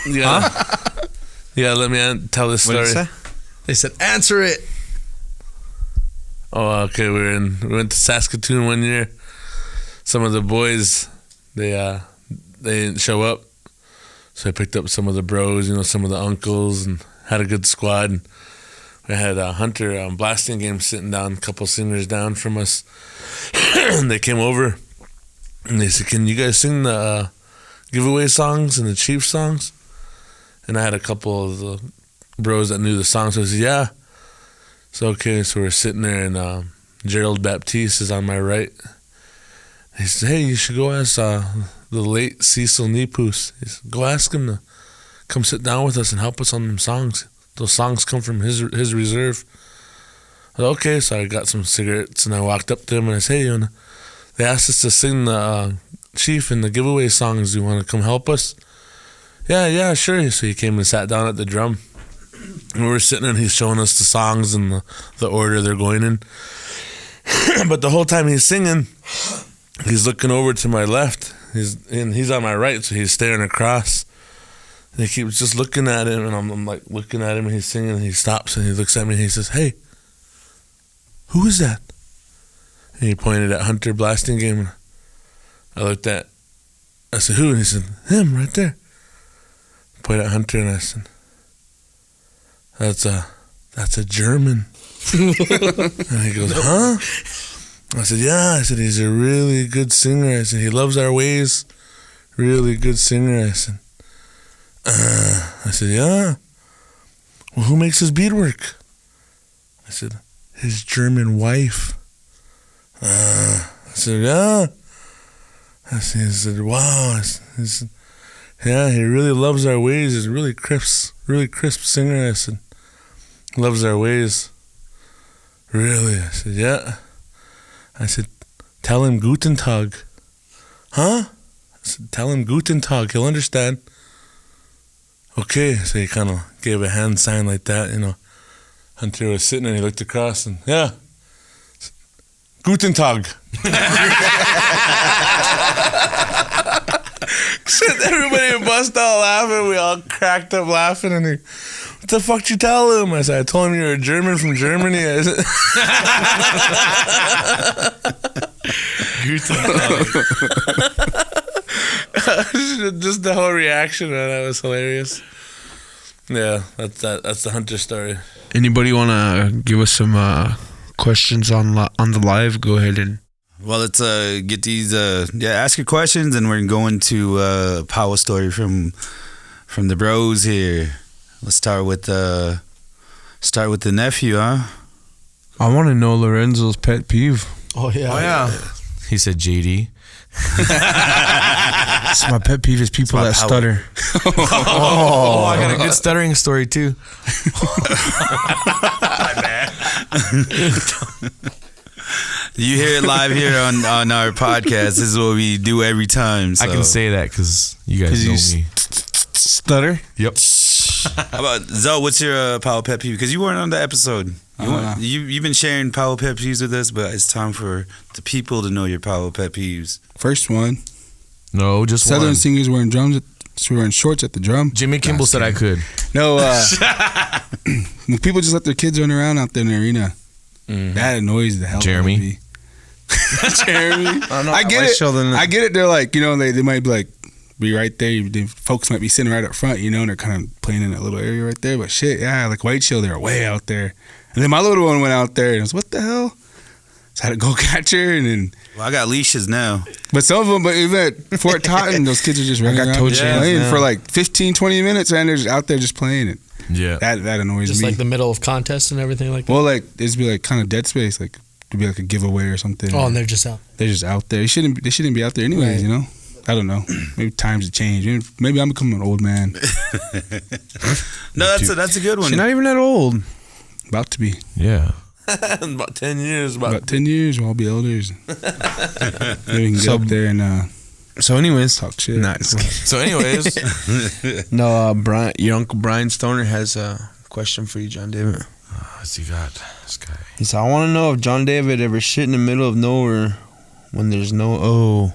You gotta let me tell this What did story. you say? They said, answer it. Oh, okay. We went to Saskatoon one year. Some of the boys, they didn't show up, so I picked up some of the bros, some of the uncles, and had a good squad. And we had Hunter Blasting Game sitting down, a couple singers down from us. And they came over and they said, "Can you guys sing the giveaway songs and the Chief songs?" And I had a couple of the bros that knew the songs, so I said, "Yeah." So okay, so we're sitting there, and Gerald Baptiste is on my right. He said, "Hey, you should go ask the late Cecil Nepus. He said, go ask him to come sit down with us and help us on them songs. Those songs come from his reserve." I said, okay, so I got some cigarettes and I walked up to him and I said, "Hey, they asked us to sing the Chief and the giveaway songs. Do you want to come help us?" Yeah, sure. So he came and sat down at the drum. And we were sitting there and he's showing us the songs and the order they're going in. But the whole time he's singing, he's looking over to my left. He's on my right, so he's staring across. And he keeps just looking at him, and I'm like looking at him, and he's singing, and he stops, and he looks at me, and he says, "Hey, who is that?" And he pointed at Hunter Blasting Game. I said, "Who?" And he said, "Him, right there." I pointed at Hunter, and I said, That's a German." And he goes, "Huh?" I said, "Yeah." I said, "He's a really good singer." I said, "He loves our ways. Really good singer." I said, "Yeah." "Well, who makes his beadwork?" I said, "His German wife." I said, "Yeah." He said, "Wow." He said, "Yeah, he really loves our ways. He's a really crisp singer." I said, "Loves our ways." "Really?" I said, "Yeah." I said, "Tell him Guten Tag." "Huh?" I said, "Tell him Guten Tag. He'll understand." okay. So he kind of gave a hand sign like that, you know. Hunter was sitting and he looked across and, yeah. Guten Tag. Shit, everybody bust out laughing. We all cracked up laughing and he, what the fuck did you tell him? I said, I told him you were a German from Germany. I said, just the whole reaction, man, that was hilarious. Yeah, that's the Hunter story. Anybody want to give us some questions on the live? Go ahead and. Well, let's get these. Ask your questions, and we're going to a power story from the bros here. Let's start with the nephew, huh? I want to know Lorenzo's pet peeve. Oh yeah. He said JD. It's my pet peeve is people that stutter. Oh, I got a good stuttering story too. You hear it live here on our podcast. This is what we do every time. So. I can say that because you guys know me. Stutter? Yep. How about Zoe? What's your power pet peeve? Because you weren't on the episode. You've been sharing power pet peeves with us, but it's time for the people to know your power pet peeves. First one. No, just Southern one. singers wearing wearing shorts at the drum. Jimmy Kimball said I could. No, when people just let their kids run around out there in the arena, that annoys the hell Jeremy. out of me. Jeremy. I get it. I get it. They're like, you know, they might be like, be right there. Folks might be sitting right up front, you know, and they're kind of playing in that little area right there. But shit, yeah, like White Shield, they're way out there. And then my little one went out there and I was, what the hell? So I had to go catch her, and then. Well, I got leashes now. But some of them, but even at Fort Totten, those kids are just running around playing for like 15, 20 minutes, and they're just out there just playing it. Yeah. That annoys Just me. like the middle of contests and everything like that. Well, like it'd be like kind of dead space, like it'd be like a giveaway or something. Oh, and they're just out. They're just out there. They shouldn't be out there anyways, Right. you know. I don't know. Maybe times have changed. Maybe I'm becoming an old man. No, that's a good one. She's not even that old. About to be. Yeah. In about 10 years. About 10 years, we'll all be elders. Maybe we can get up there and So, anyways, talk shit. Nice. So, anyways, No, Brian, your uncle Brian Stoner has a question for you, John David. what's he got? This guy. He said, I want to know if John David ever shit in the middle of nowhere when there's no O.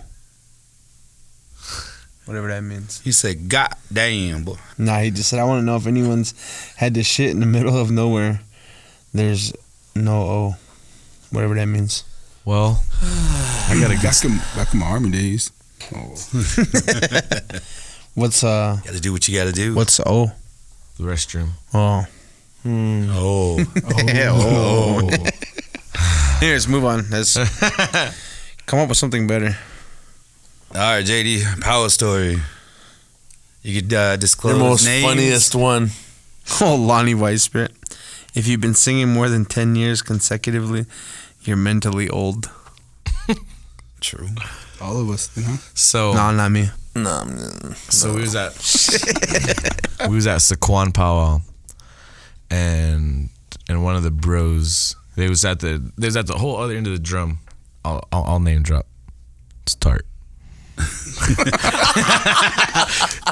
Whatever that means. He said, "God damn, boy." Nah, he just said, I want to know if anyone's had to shit in the middle of nowhere. There's no O. Whatever that means. Well, I got a good. Back in my army days. Oh. What's You got to do what you got to do. what's O? The restroom. Oh. Oh. Oh. Here, let's move on. Let's come up with something better. All right, JD, power story. You could disclose The most names. funniest one. Oh, Lonnie Weisbert. If you've been singing more than 10 years consecutively, you're mentally old. True. All of us, you know. So, No, not me. so we was at Saquon powwow, and one of the bros, they was at the whole other end of the drum. I'll name drop. It's Tart.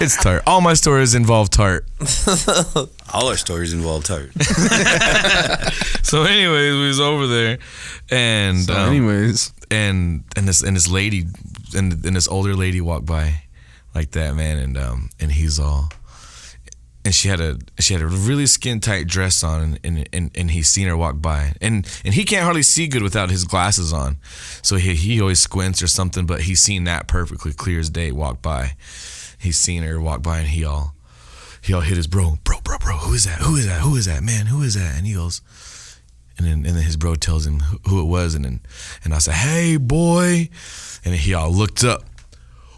It's Tart. All my stories involve Tart. All our stories involve Tart. So, anyways, we was over there, and and this lady and this older lady walked by, like that, man, and he's all, and she had a really skin tight dress on, and he's seen her walk by, and he can't hardly see good without his glasses on, so he always squints or something, but he's seen that perfectly clear as day walk by. He's seen her walk by, and he all hit his bro, who is that, man, who is that? And he goes, and then his bro tells him who it was, and I said, hey boy, and he all looked up,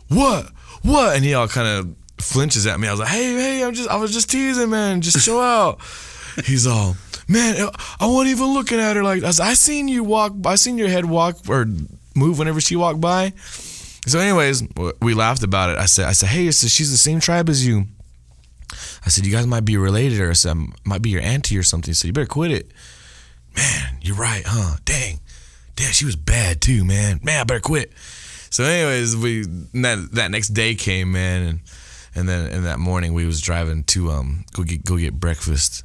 what, and he all kind of flinches at me. I was like, hey, I was just teasing, man, just chill out. He's all, man, I wasn't even looking at her like, I seen your head walk or move whenever she walked by. So anyways, we laughed about it. I said, hey, she's the same tribe as you. I said, you guys might be related, or I said, might be your auntie or something. So you better quit it. Man, you're right, huh? Dang, she was bad too, man. Man, I better quit. So anyways, that next day came, man, And then in that morning, we was driving to go get breakfast,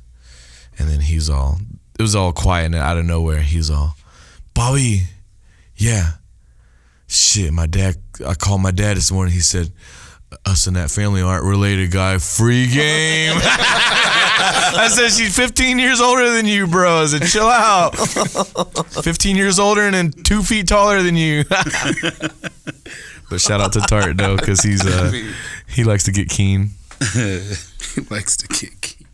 and then it was all quiet, and out of nowhere, he's all, Bobby, yeah, shit, I called my dad this morning. He said, us and that family aren't related, guy. Free game. I said, she's 15 years older than you, bro. I said, chill out. 15 years older and then 2 feet taller than you. But shout out to Tart, though, because he likes to get keen. He likes to get keen.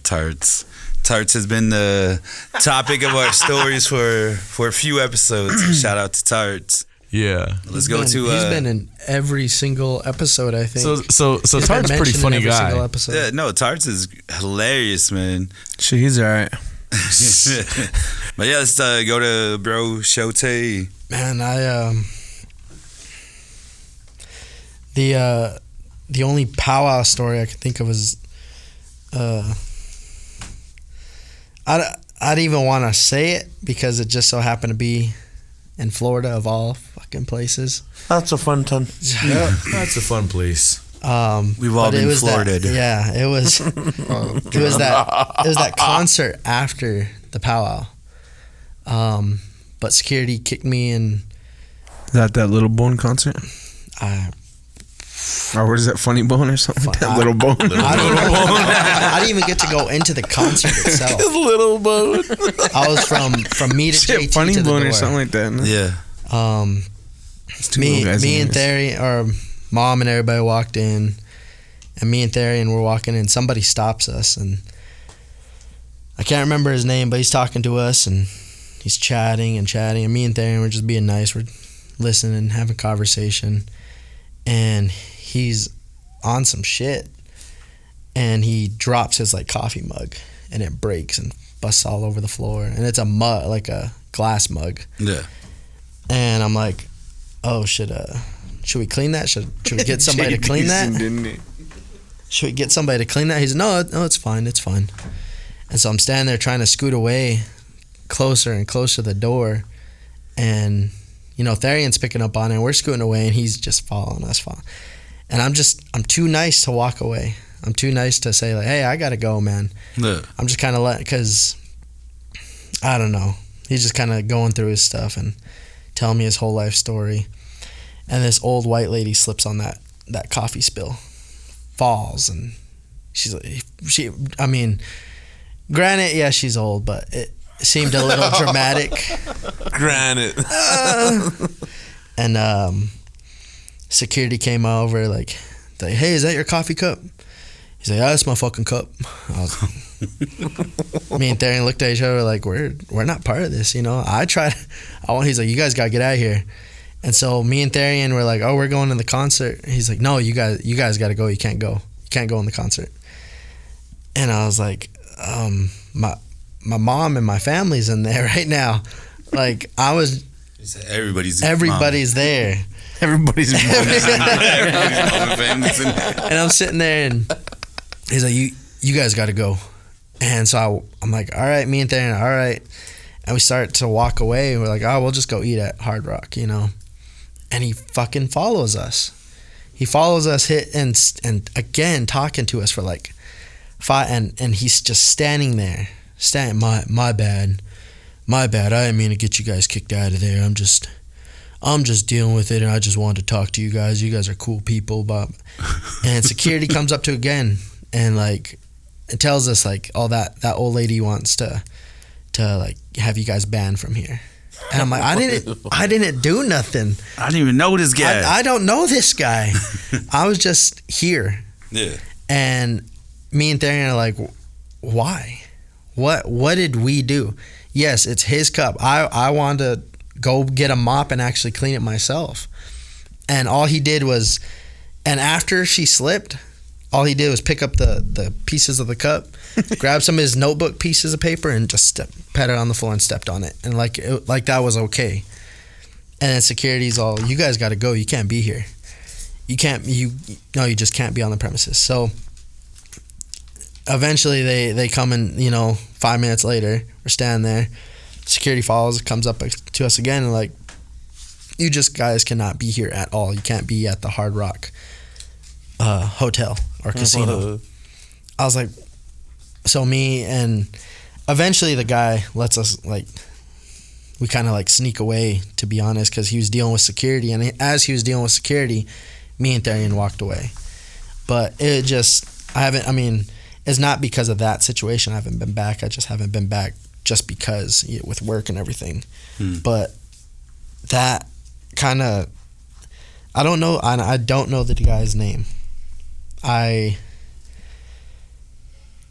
Tarts. Tarts has been the topic of our stories for a few episodes. Shout out to Tarts. Yeah. Let's go to. He's been in every single episode, I think. So He's Tart's been pretty mentioned in funny every guy. single episode. Yeah, no, Tarts is hilarious, man. Shit, he's alright. But yeah, let's go to Bro Shote. Man, the only powwow story I can think of is I'd even want to say it because it just so happened to be in Florida of all fucking places. That's a fun ton. That's a fun place. We've all but it been was Florida. Yeah, it was. It was that concert after the powwow. But security kicked me and Is that Little Bone concert? Or what is that, Funny Bone or something? That Little Bone. I didn't even get to go into the concert itself. Little Bone. I was from me to Shit, JT Funny to the Bone door. or something like that. Yeah. It's two little guys Me in and this. Theri, or Mom and everybody walked in, and me and Therian were walking in. Somebody stops us, and I can't remember his name, but he's talking to us, and he's chatting, and me and Therian were just being nice. We're listening, having conversation, and he's on some shit, and he drops his like coffee mug, and it breaks and busts all over the floor, and it's a mug, like a glass mug. Yeah. And I'm like, oh, should we clean that? Should we get somebody to clean that? Should we get somebody to clean that? He's no, it's fine. And so I'm standing there trying to scoot away closer and closer to the door. And, Therian's picking up on it. And we're scooting away and he's just following us. And I'm too nice to walk away. I'm too nice to say, like, hey, I got to go, man. Yeah. I'm just kind of because, I don't know. He's just kind of going through his stuff and telling me his whole life story. And this old white lady slips on that coffee spill, falls, and granted, yeah, she's old, but it seemed a little dramatic. Granted. And security came over, like, hey, is that your coffee cup? He's like, yeah, that's my fucking cup. Me and Therian looked at each other like, we're not part of this, He's like, you guys gotta get out of here. And so me and Therian were like, oh, we're going to the concert. He's like, no, you guys gotta go. You can't go in the concert. And I was like, my mom and my family's in there right now. Like, everybody's there. Everybody's Everybody's mom and family's in there. And I'm sitting there and he's like, you guys got to go. And so I'm like, all right, me and Therian, all right. And we start to walk away. We're like, oh, we'll just go eat at Hard Rock, And he fucking follows us. He follows us, and again talking to us for like 5, and he's just standing there. My bad. I didn't mean to get you guys kicked out of there. I'm just dealing with it, and I just wanted to talk to you guys. You guys are cool people, Bob. And security comes up to again, and like it tells us like, oh, that old lady wants to like have you guys banned from here. And I'm like, I didn't do nothing. I didn't even know this guy. I don't know this guy. I was just here. Yeah. And me and Therian are like, why? What did we do? Yes, it's his cup. I wanted to go get a mop and actually clean it myself. And all he did was, and after she slipped, all he did was pick up the pieces of the cup, grab some of his notebook pieces of paper, and just pat it on the floor and stepped on it. And like that was okay. And then security's all, you guys got to go. You can't be here. You just can't be on the premises. So eventually they come in, 5 minutes later, we're standing there. Security follows, comes up to us again, and like, you just guys cannot be here at all. You can't be at the Hard Rock. hotel or casino. I was like, so me and eventually the guy lets us like, we kind of like sneak away, to be honest, because he was dealing with security. And as he was dealing with security, me and Therian walked away. But it just, it's not because of that situation I haven't been back. I just haven't been back just because with work and everything. But that kind of, I don't know the guy's name. I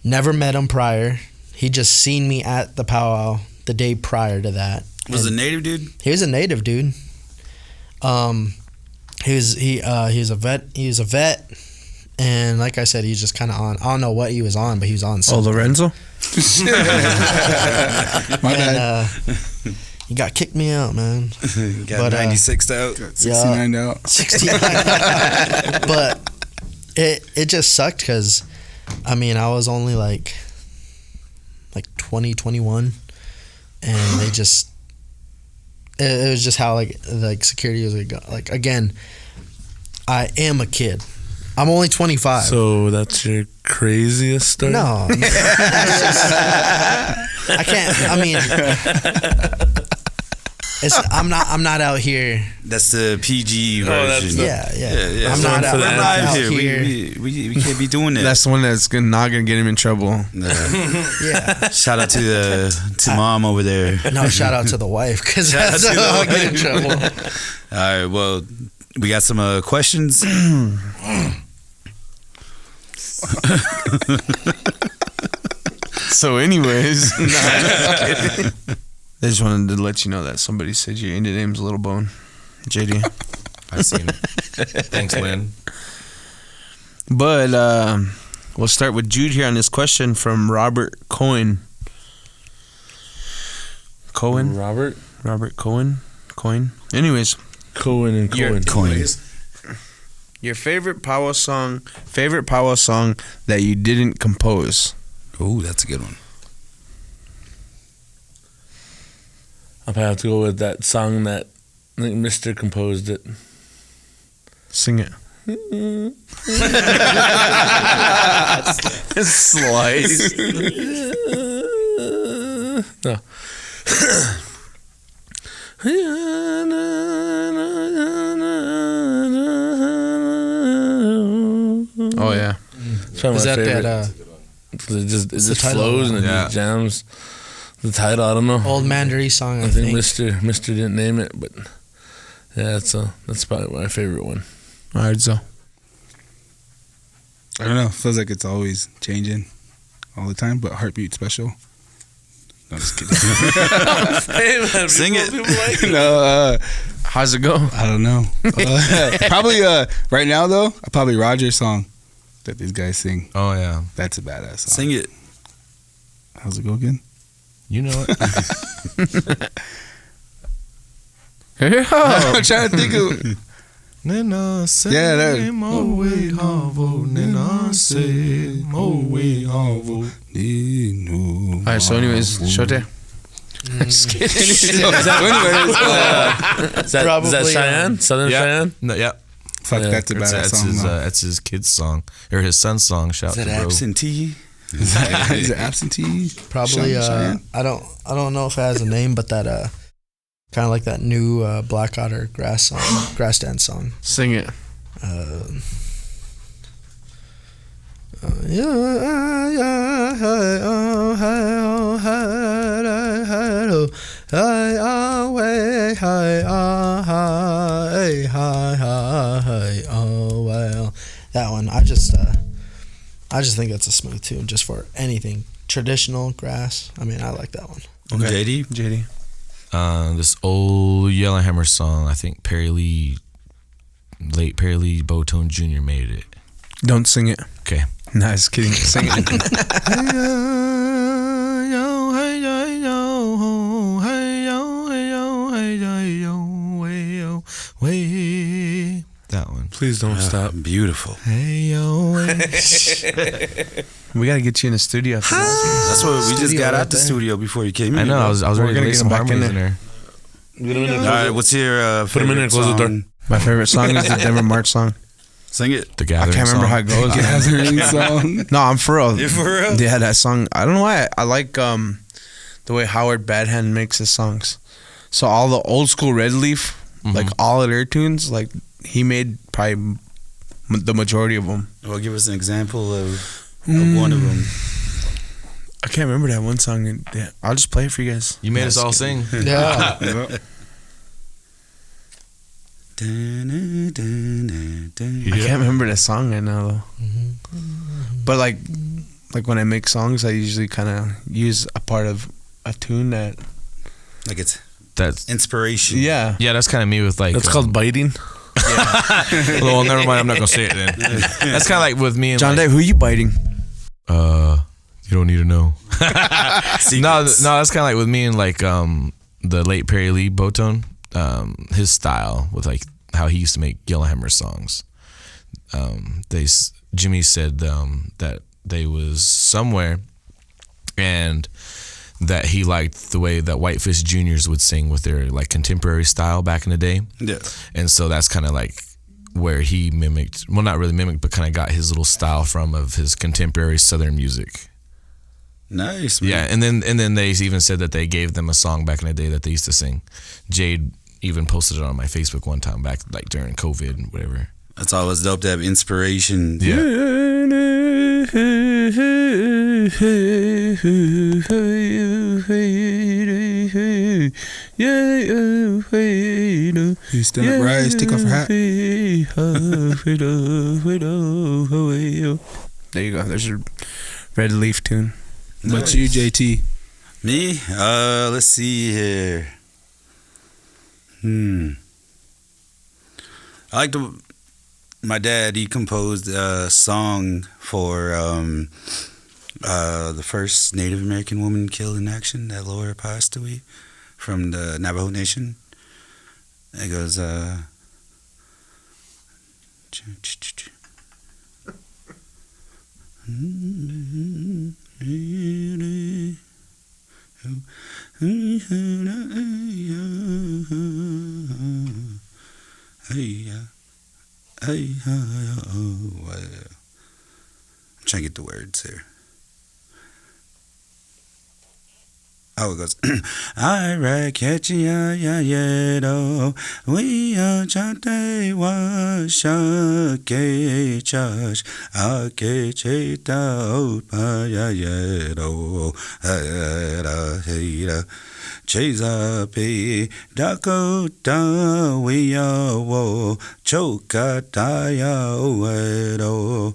never met him prior. He just seen me at the powwow the day prior to that. Was a native dude? He was a native dude. He was a vet. He was a vet, and like I said, he's just kind of on. I don't know what he was on, but he was on something. Oh, Lorenzo? And, he got kicked me out, man. Got 96 out. Got 69 out. 69. But it just sucked because, I was only like 20, 21, and they just. It was just how like security was like again. I am a kid. I'm only 25. So that's your craziest story? No, I can't. I'm not out here. That's the PG version. Yeah. I'm not out here. We can't be doing that. That's the one that's not gonna get him in trouble. Yeah. Shout out to mom over there. No, shout out to the wife because that's how I'll get in trouble. All right. Well, we got some questions. So, anyways, I just wanted to let you know that somebody said your Indian name's Little Bone, JD. I seen it. Thanks, Lynn. But we'll start with Jude here on this question from Robert Cohen. Robert Cohen. Anyways, Cohen and Cohen. Your favorite powwow song that you didn't compose. Ooh, that's a good one. I'll probably have to go with that song that I think Mr. composed it. Sing it. Slice. No. Oh yeah. It's one of Is my that favorite. that It just title? flows and it Yeah. just jams. The title, I don't know. old Mandarin song? I think Mr. didn't name it, but yeah, that's probably my favorite one. All right, so I don't know. Feels like it's always changing all the time, but Heartbeat Special. No, just kidding. Sing it. No, how's it go? I don't know. Probably right now though, probably Roger's song that these guys sing. Oh yeah, That's a badass song. Sing it. How's it go again? you know it. I'm trying to think of. Yeah, that. All right, so anyways, Shote. Is that Cheyenne? Southern Cheyenne? No, yeah. Fuck, Yeah. that's a badass song. That's his kid's song or his son's song. Shout Is out that to bro. absentee? Is it absentee? Probably. Cheyenne? I don't know if it has a name, but that kind of like that new Black Otter grass dance song. Sing it. That one, I just think it's a smooth tune just for anything traditional grass. I like that one. Okay. JD. This old Yellowhammer song. I think late Perry Lee Bowtone Jr. made it. Don't sing it. Okay. Nah, just kidding. Sing it. That one. Please don't stop. Beautiful. Hey yo. We gotta get you in the studio. After that. That's what we just Studio got right out the there. studio before you came in. I know. I was We're ready to gonna lay get some him back in harmonies in there. All right, what's your Put him in there, favorite close the door. song? My favorite song is the Denver March song. Sing it. The I Gathering can't remember song. how it goes. Gathering song. No, I'm for real. You for real? Yeah, that song. I don't know why. I like the way Howard Badhand makes his songs. So all the old school Red Leaf, like all of their tunes, like he made probably the majority of them. Well, give us an example of one of them. I can't remember that one song. Yeah, I'll just play it for you guys. You made us all sing. Yeah. I can't remember the song right now though. But like when I make songs, I usually kind of use a part of a tune that. Like it's That's inspiration. Yeah. yeah. That's kind of me with like. That's called biting. Well, never mind. I'm not gonna say it then. That's kind of like with me and John like, Day, who you biting? you don't need to know. No, that's kind of like with me and like the late Perry Lee Botone, his style with like how he used to make Yellowhammer songs. Jimmy said that they was somewhere and that he liked the way that Whitefish Juniors would sing with their like contemporary style back in the day. Yeah. And so that's kind of like where he mimicked, well, not really mimicked, but kind of got his little style from of his contemporary Southern music. Nice, man. Yeah, and then they even said that they gave them a song back in the day that they used to sing. Jade even posted it on my Facebook one time back like during COVID and whatever. That's always dope to have inspiration. Yeah. You stand up, rise, take off your hat. There you go. There's your Red Leaf tune. But you, JT. Me? Let's see here. I like my dad, he composed a song for the first Native American woman killed in action, that Laura Pastaway from the Navajo Nation. It goes, I'm trying to get the words here. Oh, it goes, I catchy ya yedo, we are chante wa shake chash, ake cheta opa ya yedo, era hera, cheza pe, dakota we ya wo, choka taya oedo,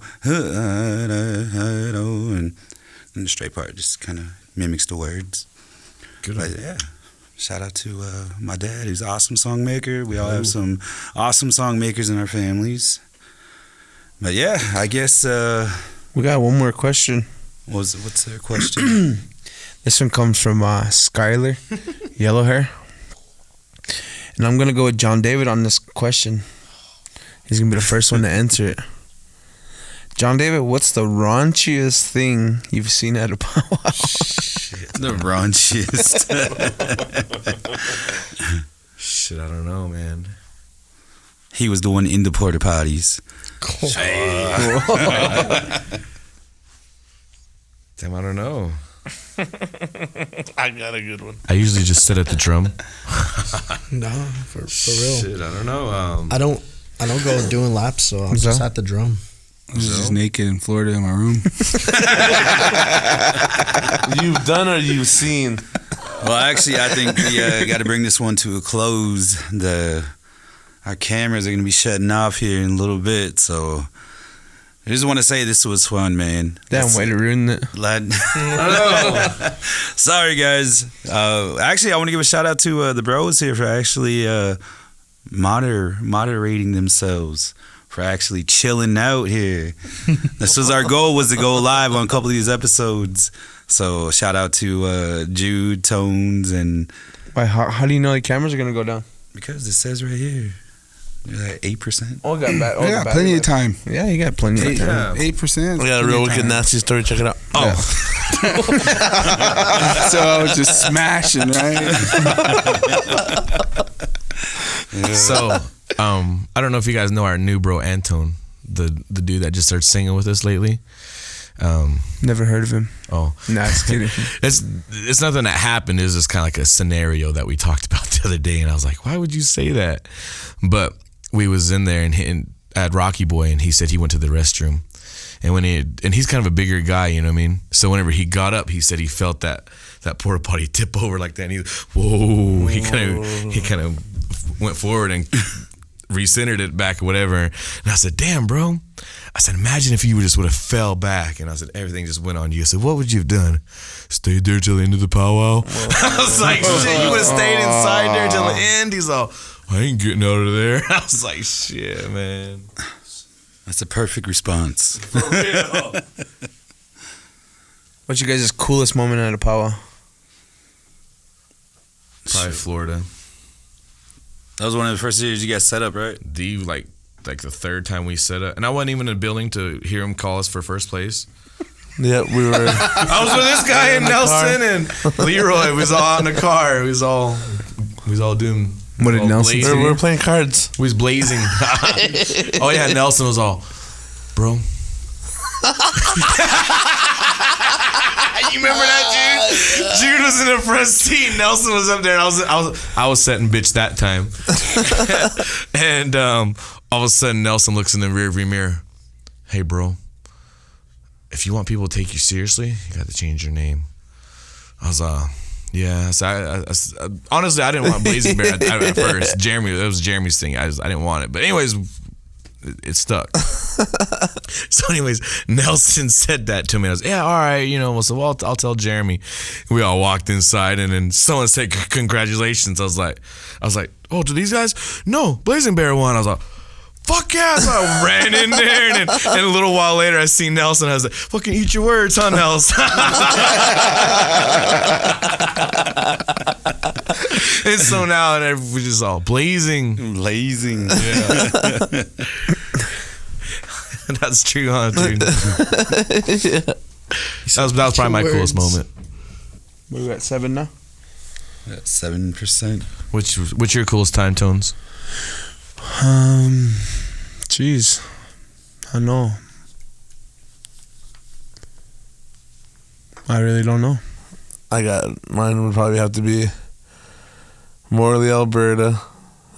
and the straight part just kind of mimics the words. Good. But yeah, shout out to my dad. He's an awesome song maker. We all have some awesome song makers in our families. But yeah, I guess We got one more question. what's their question? This one comes from Skylar, yellow hair. And I'm going to go with John David on this question. He's going to be the first one to answer it. John David, what's the raunchiest thing you've seen at a powwow? The raunchiest. Shit, I don't know, man. He was the one in the porta potties. Damn, I don't know. I got a good one. I usually just sit at the drum. No, for real. Shit, I don't know. I don't go doing laps, so I'm just at the drum. I was just naked in Florida in my room. You've done or you've seen? Well, actually, I think we got to bring this one to a close. Our cameras are going to be shutting off here in a little bit, so I just want to say this was fun, man. Damn, way to ruin it. Sorry, guys. Actually, I want to give a shout out to the bros here for actually moderating themselves, for actually chilling out here. This was our goal, was to go live on a couple of these episodes. So shout out to Jude, Tones, and Why, how do you know the cameras are going to go down? because it says right here, they're like 8%. Oh, got bad. I got plenty of time. Yeah, you got plenty of time. 8%. We got a real wicked nasty story. Check it out. Oh, So I was just smashing, right? So, I don't know if you guys know our new bro Antone, the dude that just started singing with us lately. Never heard of him. Oh, Nah, just kidding. it's nothing that happened. It was just kind of like a scenario that we talked about the other day, and I was like, why would you say that? But we was in there and at Rocky Boy, and he said he went to the restroom, and he's kind of a bigger guy, you know what I mean? So whenever he got up, he said he felt that porta potty tip over like that, and he kind of went forward and recentered it back or whatever. And I said, damn, bro. I said, imagine if you just would have fell back. And I said, everything just went on you. I said, what would you have done? Stayed there till the end of the powwow? I was like, shit, you would have stayed inside there till the end? He's all, I ain't getting out of there. I was like, shit, man. That's a perfect response. What's your guys' coolest moment at a powwow? Probably Florida. That was one of the first years you guys set up, right? Like the third time we set up, and I wasn't even in the building to hear him call us for first place. Yeah, we were. I was with this guy and Nelson and Leroy. We was all out in the car. We was all doing. What did Nelson blazing. We were playing cards. We was blazing. Oh yeah, Nelson was all, bro. You remember that, Jude? Jude was in the front seat. Nelson was up there, and I was setting bitch that time. And all of a sudden, Nelson looks in the rearview mirror. Hey, bro, if you want people to take you seriously, you got to change your name. I was yeah. So I honestly, I didn't want Blazing Bear at first. It was Jeremy's thing. I didn't want it, but anyways, it stuck. So anyways, Nelson said that to me. I was, yeah, all right, you know. So I'll tell Jeremy. We all walked inside, and then someone said congratulations. I was like, oh, to these guys? No, Blazing Bear won. I was like, fuck yeah. So I ran in there, and a little while later, I seen Nelson. I was like, fucking eat your words, huh, Nelson? And so now we're just all blazing. Yeah. That's true, huh, dude? Yeah. That was probably my coolest moment. We're at 7 now. 7%. What's your coolest time, Tones? Jeez, I know. I really don't know. Mine would probably have to be Morley, Alberta.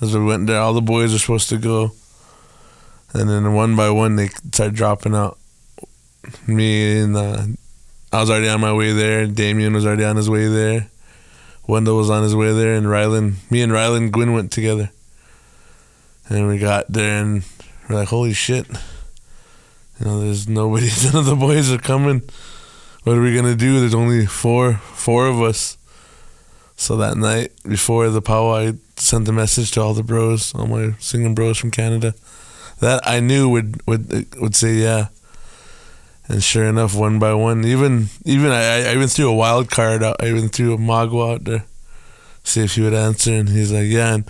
As we went there, all the boys were supposed to go. And then one by one, they started dropping out. Me and I was already on my way there. Damien was already on his way there. Wendell was on his way there. And me and Rylan Gwynn went together. And we got there and we're like, holy shit. You know, there's nobody. None of the boys are coming. What are we going to do? There's only four of us. So that night before the powwow, I sent a message to all the bros, all my singing bros from Canada, that I knew would say yeah. And sure enough, one by one, even I even threw a wild card out. I even threw a Magua out there, see if he would answer, and he's like, yeah. And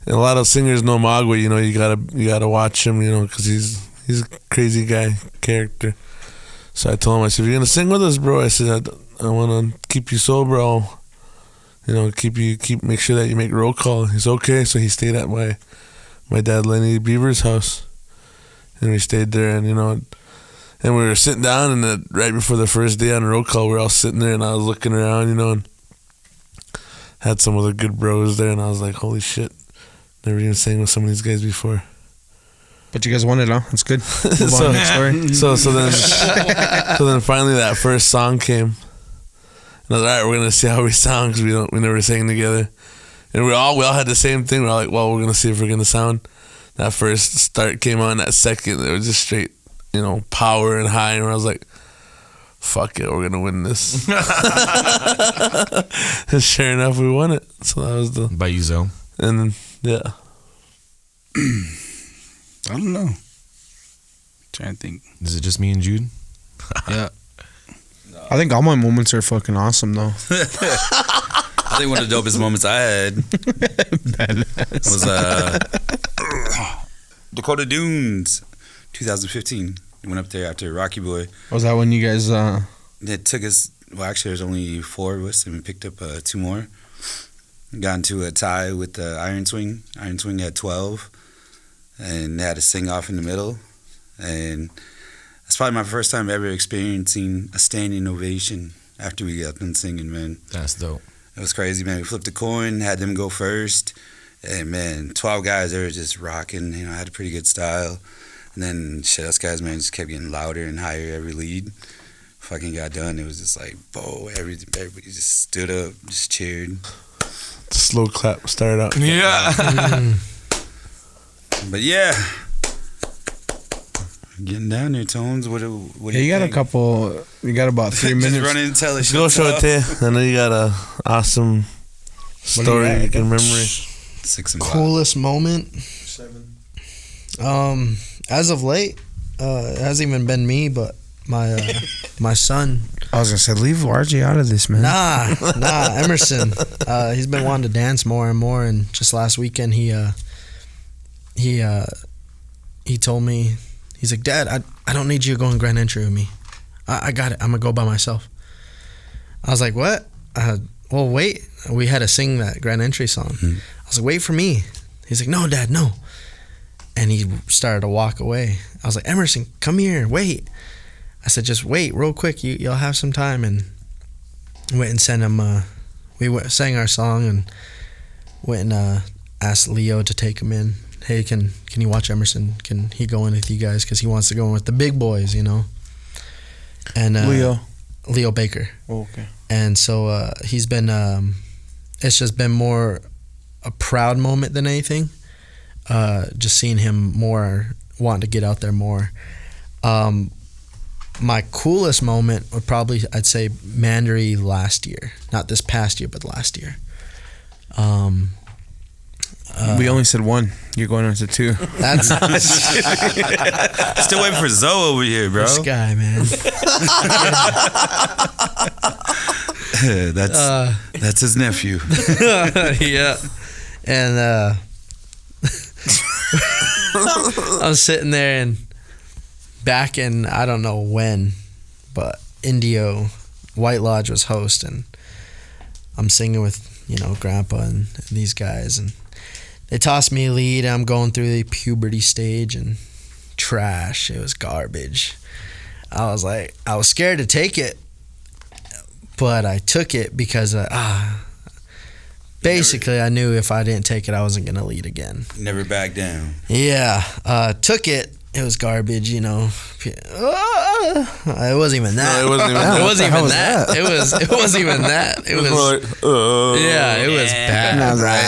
a lot of singers know Magua. You know, you gotta watch him. You know, because he's a crazy guy character. So I told him, I said, you're gonna sing with us, bro. I said, I want to keep you sober. I'll, you know, make sure that you make roll call. He's okay. So he stayed at my dad Lenny Beaver's house, and we stayed there, and you know, and we were sitting down, and right before the first day on roll call, we were all sitting there, and I was looking around, you know, and had some of the good bros there, and I was like, holy shit, never even sang with some of these guys before. But you guys won it, huh? That's good. Move on, next story. So then finally that first song came, and I was like, all right, we're gonna see how we sound, because we never sang together, and we all had the same thing. We're like, well, we're gonna see if we're gonna sound. That first start came on, that second, it was just straight, you know, power and high, and I was like, fuck it, we're gonna win this. And sure enough, we won it. So that was by Uzo. And then yeah. I don't know. Trying to think. Is it just me and Jude? Yeah. I think all my moments are fucking awesome, though. I think one of the dopest moments I had was Dakota Dunes, 2015. We went up there after Rocky Boy. Was that when you guys... It took us... Well, actually, there was only 4 of us, and we picked up 2 more. Got into a tie with the Iron Swing. Iron Swing had 12, and they had a sing-off in the middle. And that's probably my first time ever experiencing a standing ovation after we got done singing, man. That's dope. It was crazy, man. We flipped a coin, had them go first. And, man, 12 guys, they were just rocking. You know, had a pretty good style. And then, shit, us guys, man, just kept getting louder and higher every lead. Fucking got done. It was just like, whoa, everybody just stood up, just cheered. Slow clap started out. Yeah. But, yeah. Getting down there, Tones. What do You got a couple. You got about 3 minutes. Just run in and tell us. Go show it to you. I know you got a awesome story you can remember. 6 and 5. Coolest moment. 7. As of late, it hasn't even been me, but my son. I was gonna say, leave RJ out of this, man. Nah, Emerson. He's been wanting to dance more and more, and just last weekend he told me, he's like, Dad, I don't need you to go in grand entry with me. I got it. I'm gonna go by myself. I was like, what? Well, wait. We had to sing that grand entry song. Mm-hmm. I was like, wait for me. He's like, no, Dad, no. And he started to walk away. I was like, Emerson, come here, wait. I said, just wait real quick. You'll have some time. And went and sent him, sang our song and went and asked Leo to take him in. Hey, can you watch Emerson? Can he go in with you guys? Because he wants to go in with the big boys, you know. And Leo Baker. Oh, okay. And so he's been, it's just been more a proud moment than anything. Just seeing him more, wanting to get out there more. My coolest moment would probably, I'd say, Mandarin last year. Not this past year, but last year. We only said one. You're going on to 2. That's Still waiting for Zoe over here, bro. this guy, man. That's his nephew. Yeah. And I was sitting there, and back in, I don't know when, but Indio White Lodge was hosting. I'm singing with, Grandpa and these guys, and they tossed me a lead. I'm going through the puberty stage, and trash. It was garbage. I was scared to take it, but I took it because basically I knew if I didn't take it, I wasn't gonna lead again. Never back down. Yeah, took it. It was garbage, It wasn't even that. No, it wasn't even that. It wasn't even that. It wasn't even that. It was more like, yeah, it was bad, right?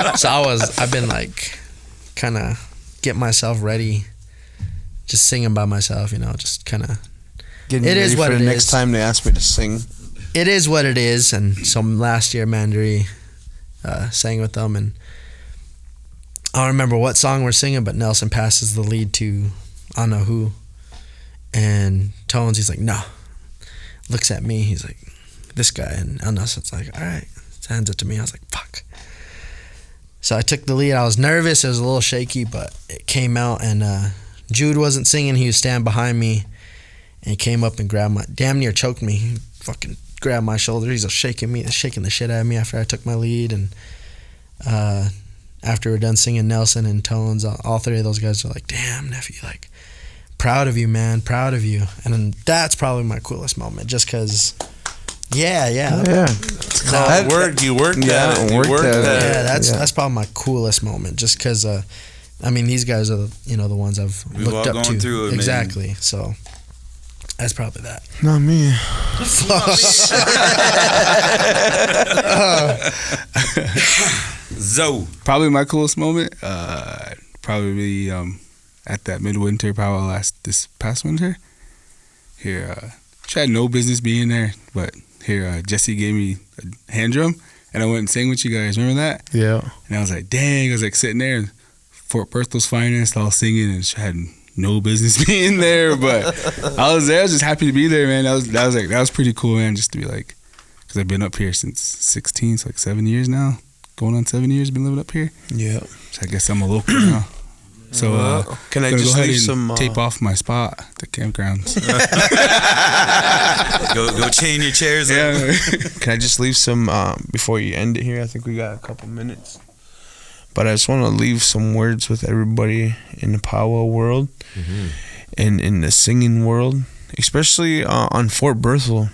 And, so I've been like, kind of get myself ready, just singing by myself, just kind of. Getting It ready is what for it the next is. time they ask me to sing. It is what it is, and so last year Mandarin sang with them, and I don't remember what song we're singing, but Nelson passes the lead to I don't know who, and Tones, he's like, no, looks at me, he's like, this guy, and Nelson's like, all right, hands it to me. I was like, fuck. So I took the lead. I was nervous, it was a little shaky, but it came out, and Jude wasn't singing, he was standing behind me, and he came up and damn near choked me. He fucking grabbed my shoulder. He's shaking the shit out of me after I took my lead. And after we're done singing, Nelson and Tones, all 3 of those guys are like, damn, nephew, like, proud of you, man, proud of you. And then that's probably my coolest moment, just because, yeah. It's called work. You worked at it. You worked at it. Yeah, that's probably my coolest moment, just because, these guys are, the ones I've We've looked all up gone to. through it, man. Exactly, so that's probably that. Not me. Zoe. Probably my coolest moment. Probably at that midwinter powwow this past winter. Here, she had no business being there, but here Jesse gave me a hand drum, and I went and sang with you guys. Remember that? Yeah. And I was like, dang! I was like sitting there, in Fort Berthel's finest, all singing, and she had no business being there, but I was there. I was just happy to be there, man. That was pretty cool, man. Just to be like, because I've been up here since 16, so like 7 years now. Going on 7 years, been living up here. Yeah. So I guess I'm a local now. So can I gonna just go ahead leave and some tape off my spot at the campgrounds? Go chain your chairs up. Yeah. Can I just leave some before you end it here? I think we got a couple minutes. But I just want to leave some words with everybody in the powwow world and in the singing world, especially on Fort Berthold.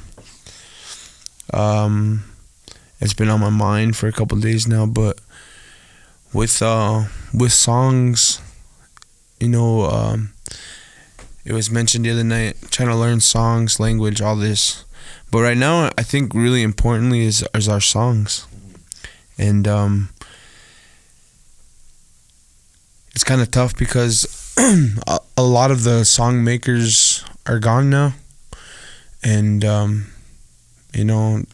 It's been on my mind for a couple of days now, but with songs, it was mentioned the other night, trying to learn songs, language, all this. But right now, I think really importantly is our songs. And it's kind of tough because a lot of the song makers are gone now. And,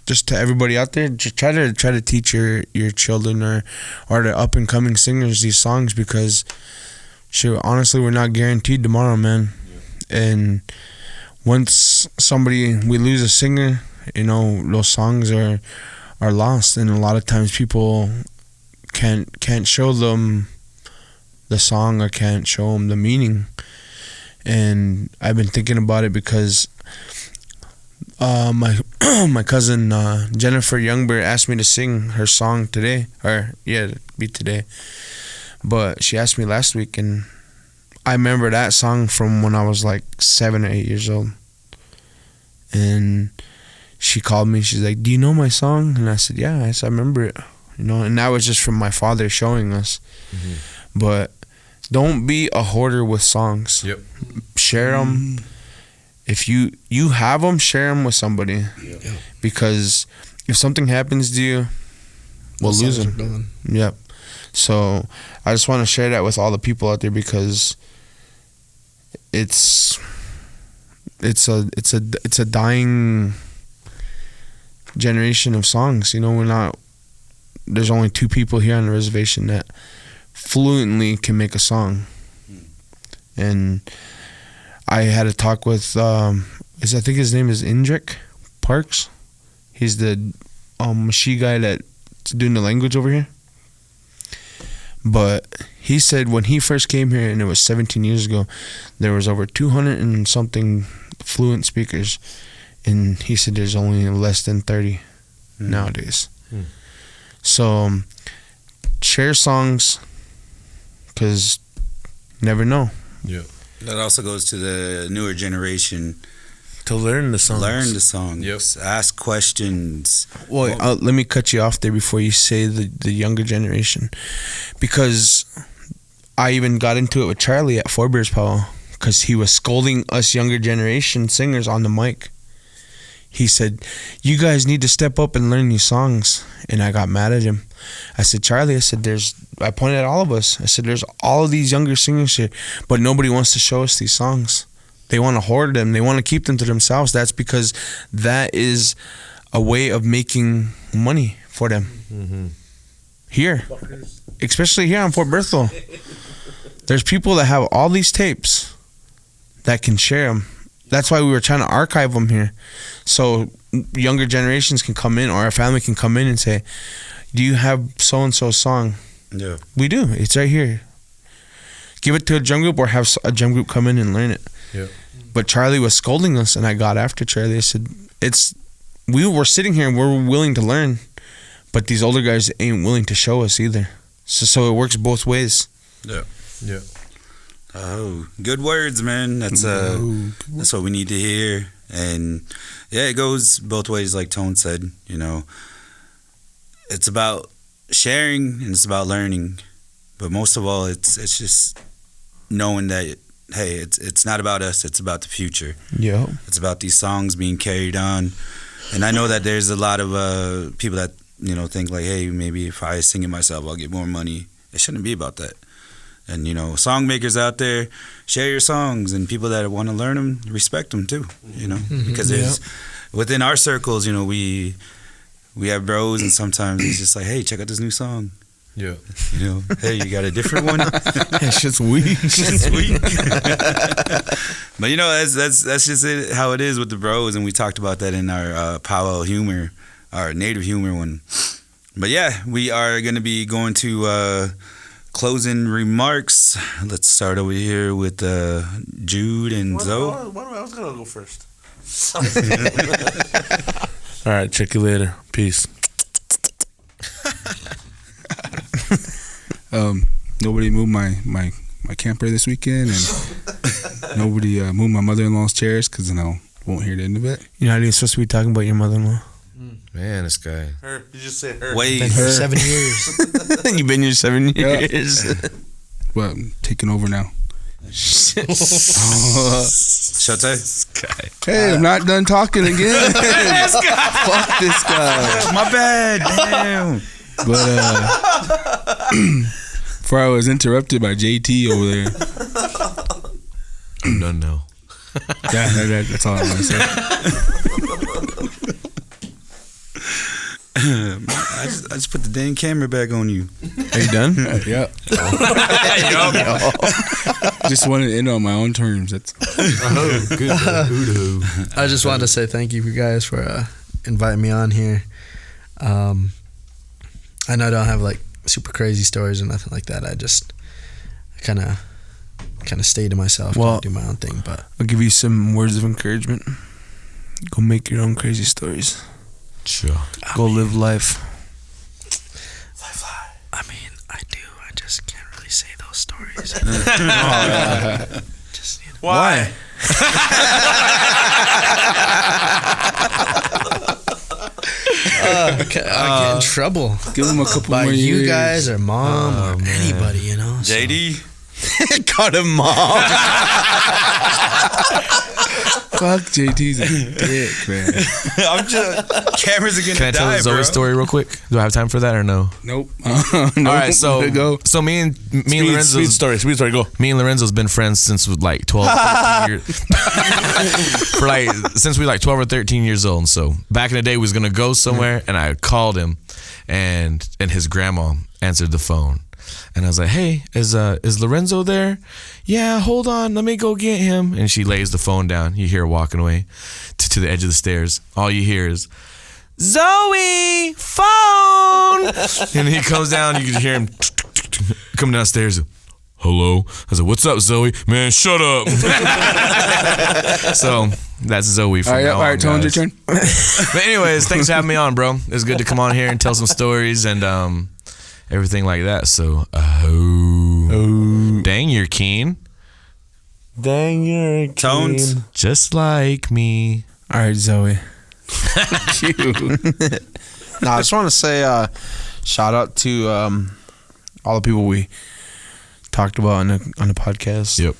just to everybody out there, just try to teach your children or the up-and-coming singers these songs, because honestly, we're not guaranteed tomorrow, man. Yeah. And once we lose a singer, those songs are lost, and a lot of times people can't show them the song or can't show them the meaning. And I've been thinking about it because my cousin Jennifer Youngberg asked me to sing her song today, but she asked me last week, and I remember that song from when I was like 7 or 8 years old. And she called me. She's like, "Do you know my song?" And I said, "Yeah." I remember it. And that was just from my father showing us. Mm-hmm. But don't be a hoarder with songs. Yep. Share them. If you have them, share them with somebody. Yep. Because if something happens to you, we'll lose them. Yep. So I just want to share that with all the people out there, because it's a dying generation of songs. There's only 2 people here on the reservation that fluently can make a song. And I had a talk with I think his name is Indrik Parks. He's the Mashi guy that's doing the language over here. But he said when he first came here, and it was 17 years ago, there was over 200 and something fluent speakers, and he said there's only less than 30 nowadays. So share songs, because never know. Yeah. That also goes to the newer generation. To learn the songs. Yep. Ask questions. Well, let me cut you off there before you say the younger generation, because I even got into it with Charlie at Four Bears Powwow, because he was scolding us younger generation singers on the mic. He said, "You guys need to step up and learn these songs." And I got mad at him. I said, "Charlie," I pointed at all of us. I said, "There's all of these younger singers here, but nobody wants to show us these songs. They want to hoard them. They want to keep them to themselves. That's because that is a way of making money for them." Mm-hmm. Here, especially here on Fort Berthold, there's people that have all these tapes that can share them. That's why we were trying to archive them here, so younger generations can come in, or our family can come in and say, "Do you have so-and-so song?" Yeah. We do. It's right here. Give it to a drum group, or have a drum group come in and learn it. Yeah. But Charlie was scolding us, and I got after Charlie. I said, we were sitting here and we're willing to learn, but these older guys ain't willing to show us either. So it works both ways. Yeah. Yeah. Oh, good words, man. That's what we need to hear. And yeah, it goes both ways, like Tone said. It's about sharing and it's about learning, but most of all, it's just knowing that, hey, it's not about us, it's about the future. Yeah, it's about these songs being carried on. And I know that there's a lot of people that think like, hey, maybe if I sing it myself, I'll get more money. It shouldn't be about that. And song makers out there, share your songs, and people that want to learn them, respect them too. Because there's within our circles, we have bros, and sometimes it's just like, hey, check out this new song. Yeah. Hey, you got a different one? It's just weak. But that's just it, how it is with the bros, and we talked about that in our powwow humor, our native humor one. But yeah, we are going to be going to closing remarks. Let's start over here with Jude and Zoe. I was going to go first. All right, check you later. Peace. Nobody moved my camper this weekend, and nobody moved my mother-in-law's chairs because won't hear the end of it. You're not even supposed to be talking about your mother-in-law. Man, this guy. Her. You just say her. Wait, Been here 7 years. You've been here 7 Yeah. years. Well, I'm taking over now. Shote? Hey, I'm not done talking again. Fuck this guy. My bad. Damn. But before I was interrupted by JT over there. I'm done now. That's all I want to say. I just put the dang camera back on you. Are you done? Yep. Just wanted to end on my own terms. That's I just wanted to say thank you guys for inviting me on here. I know I don't have like super crazy stories or nothing like that. I kind of stay to myself, Well, do my own thing. But I'll give you some words of encouragement. Go make your own crazy stories. Sure. Go live life. I mean, I do. I just can't really say those stories. Just, Why? I get in trouble give him a couple by more you years. guys or mom or anybody, you know. So- JD? Caught him mom. Fuck JT's a dick, man. I'm just. Cameras are gonna Can I tell die, the Zoe bro. story real quick? Do I have time for that or no? Nope. All right, so go. me and Speed Lorenzo's story. Go. Me and Lorenzo's been friends since like 12, 13 years. Since we like 12 or 13 years old. And so back in the day, we was gonna go somewhere, and I called him, and his grandma answered the phone, and I was like, "Hey, is Lorenzo there? Yeah, hold on, let me go get him." And she lays the phone down. You hear her walking away to the edge of the stairs. All you hear is, "Zoe, phone!" And he comes down. You can hear him come downstairs. Hello. I said, "What's up, Zoe?" "Man, shut up." So that's Zoe from now All right, on, Tone, your guys. turn. But anyways, thanks for having me on, bro. It's good to come on here and tell some stories and everything like that. So, dang, you're keen. Dang, you're Tones. keen. Just like me. All right, Zoe. No, I just want to say shout out to all the people we talked about on the podcast. Yep.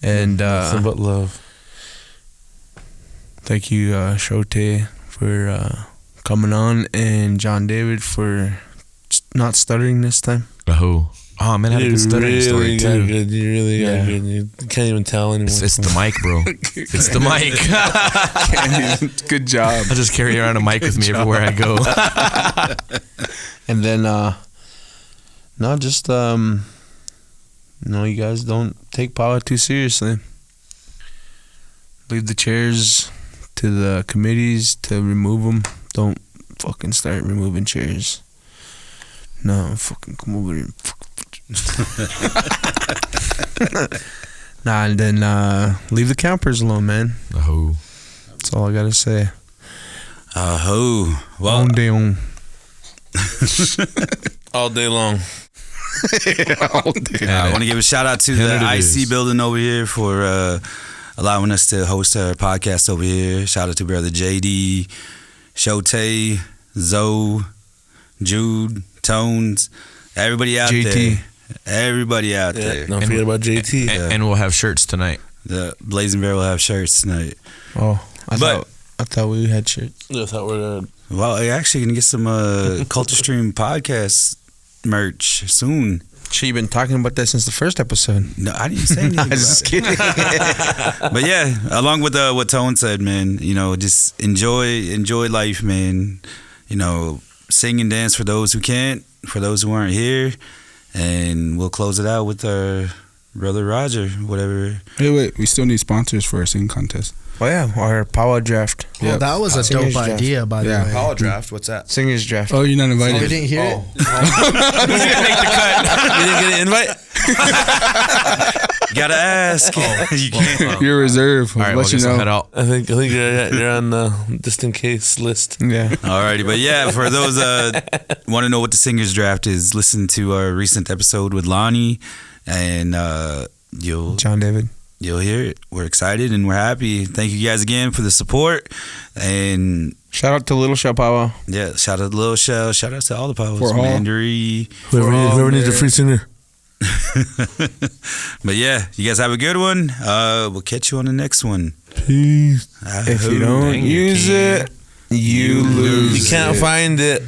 And Nothing but love. thank you, Shote, for coming on, and John David for not stuttering this time. Oh man, I had a good stuttering story got too. good. You really got Yeah. good. You can't even tell anymore. It's the mic, bro. It's the mic. Good job. I just carry around a mic with me everywhere I go. And then, no, just, you guys don't take power too seriously. Leave the chairs to the committees to remove them. Don't fucking start removing chairs. No, fucking come over here. Nah, and then leave the campers alone, man. Oh. That's all I gotta say. Well, On day on. all day long. I want to give a shout out to the It IC is. building over here for allowing us to host our podcast over here. Shout out to brother JD, Shote, Zoe, Jude, Tones, everybody out JT. there. Everybody out Yeah, there. don't forget about JT. And we'll have shirts tonight. The Blazing Bear will have shirts tonight. Oh, I But- thought we had shit. That's how we're gonna. Well, you're actually going to get some Culture Stream podcast merch soon. Shit, you've been talking about that since the first episode. No, I didn't say anything. I was just kidding. But yeah, along with what Tone said, man, just enjoy life, man. Sing and dance for those who can't, for those who aren't here, and we'll close it out with our brother Roger, whatever. Hey, wait. We still need sponsors for our singing contest. Oh yeah, our power draft. well, Yep. that was a Singer's dope draft. idea, by the Yeah. way. Power draft. What's that? Singers draft. Oh, you're not You invited. didn't hear it? You didn't get an invite? You gotta ask. You can't. You're reserved. All right, I'll well, let I guess you I'll know. head out. I think you're on the just in case list. Yeah. Alrighty, but yeah, for those want to know what the singers draft is, listen to our recent episode with Lonnie, and John David. you'll hear it. We're excited and we're happy. Thank you guys again for the support, and Shout out to Little Shell Powwow. yeah, shout out to Lil Shell, shout out to all the powwows, For all. Mandarin. Whoever needs a free singer. But yeah, you guys have a good one. We'll catch you on the next one. Peace. If you don't Dang, you use can't. it, you lose. You can't find it.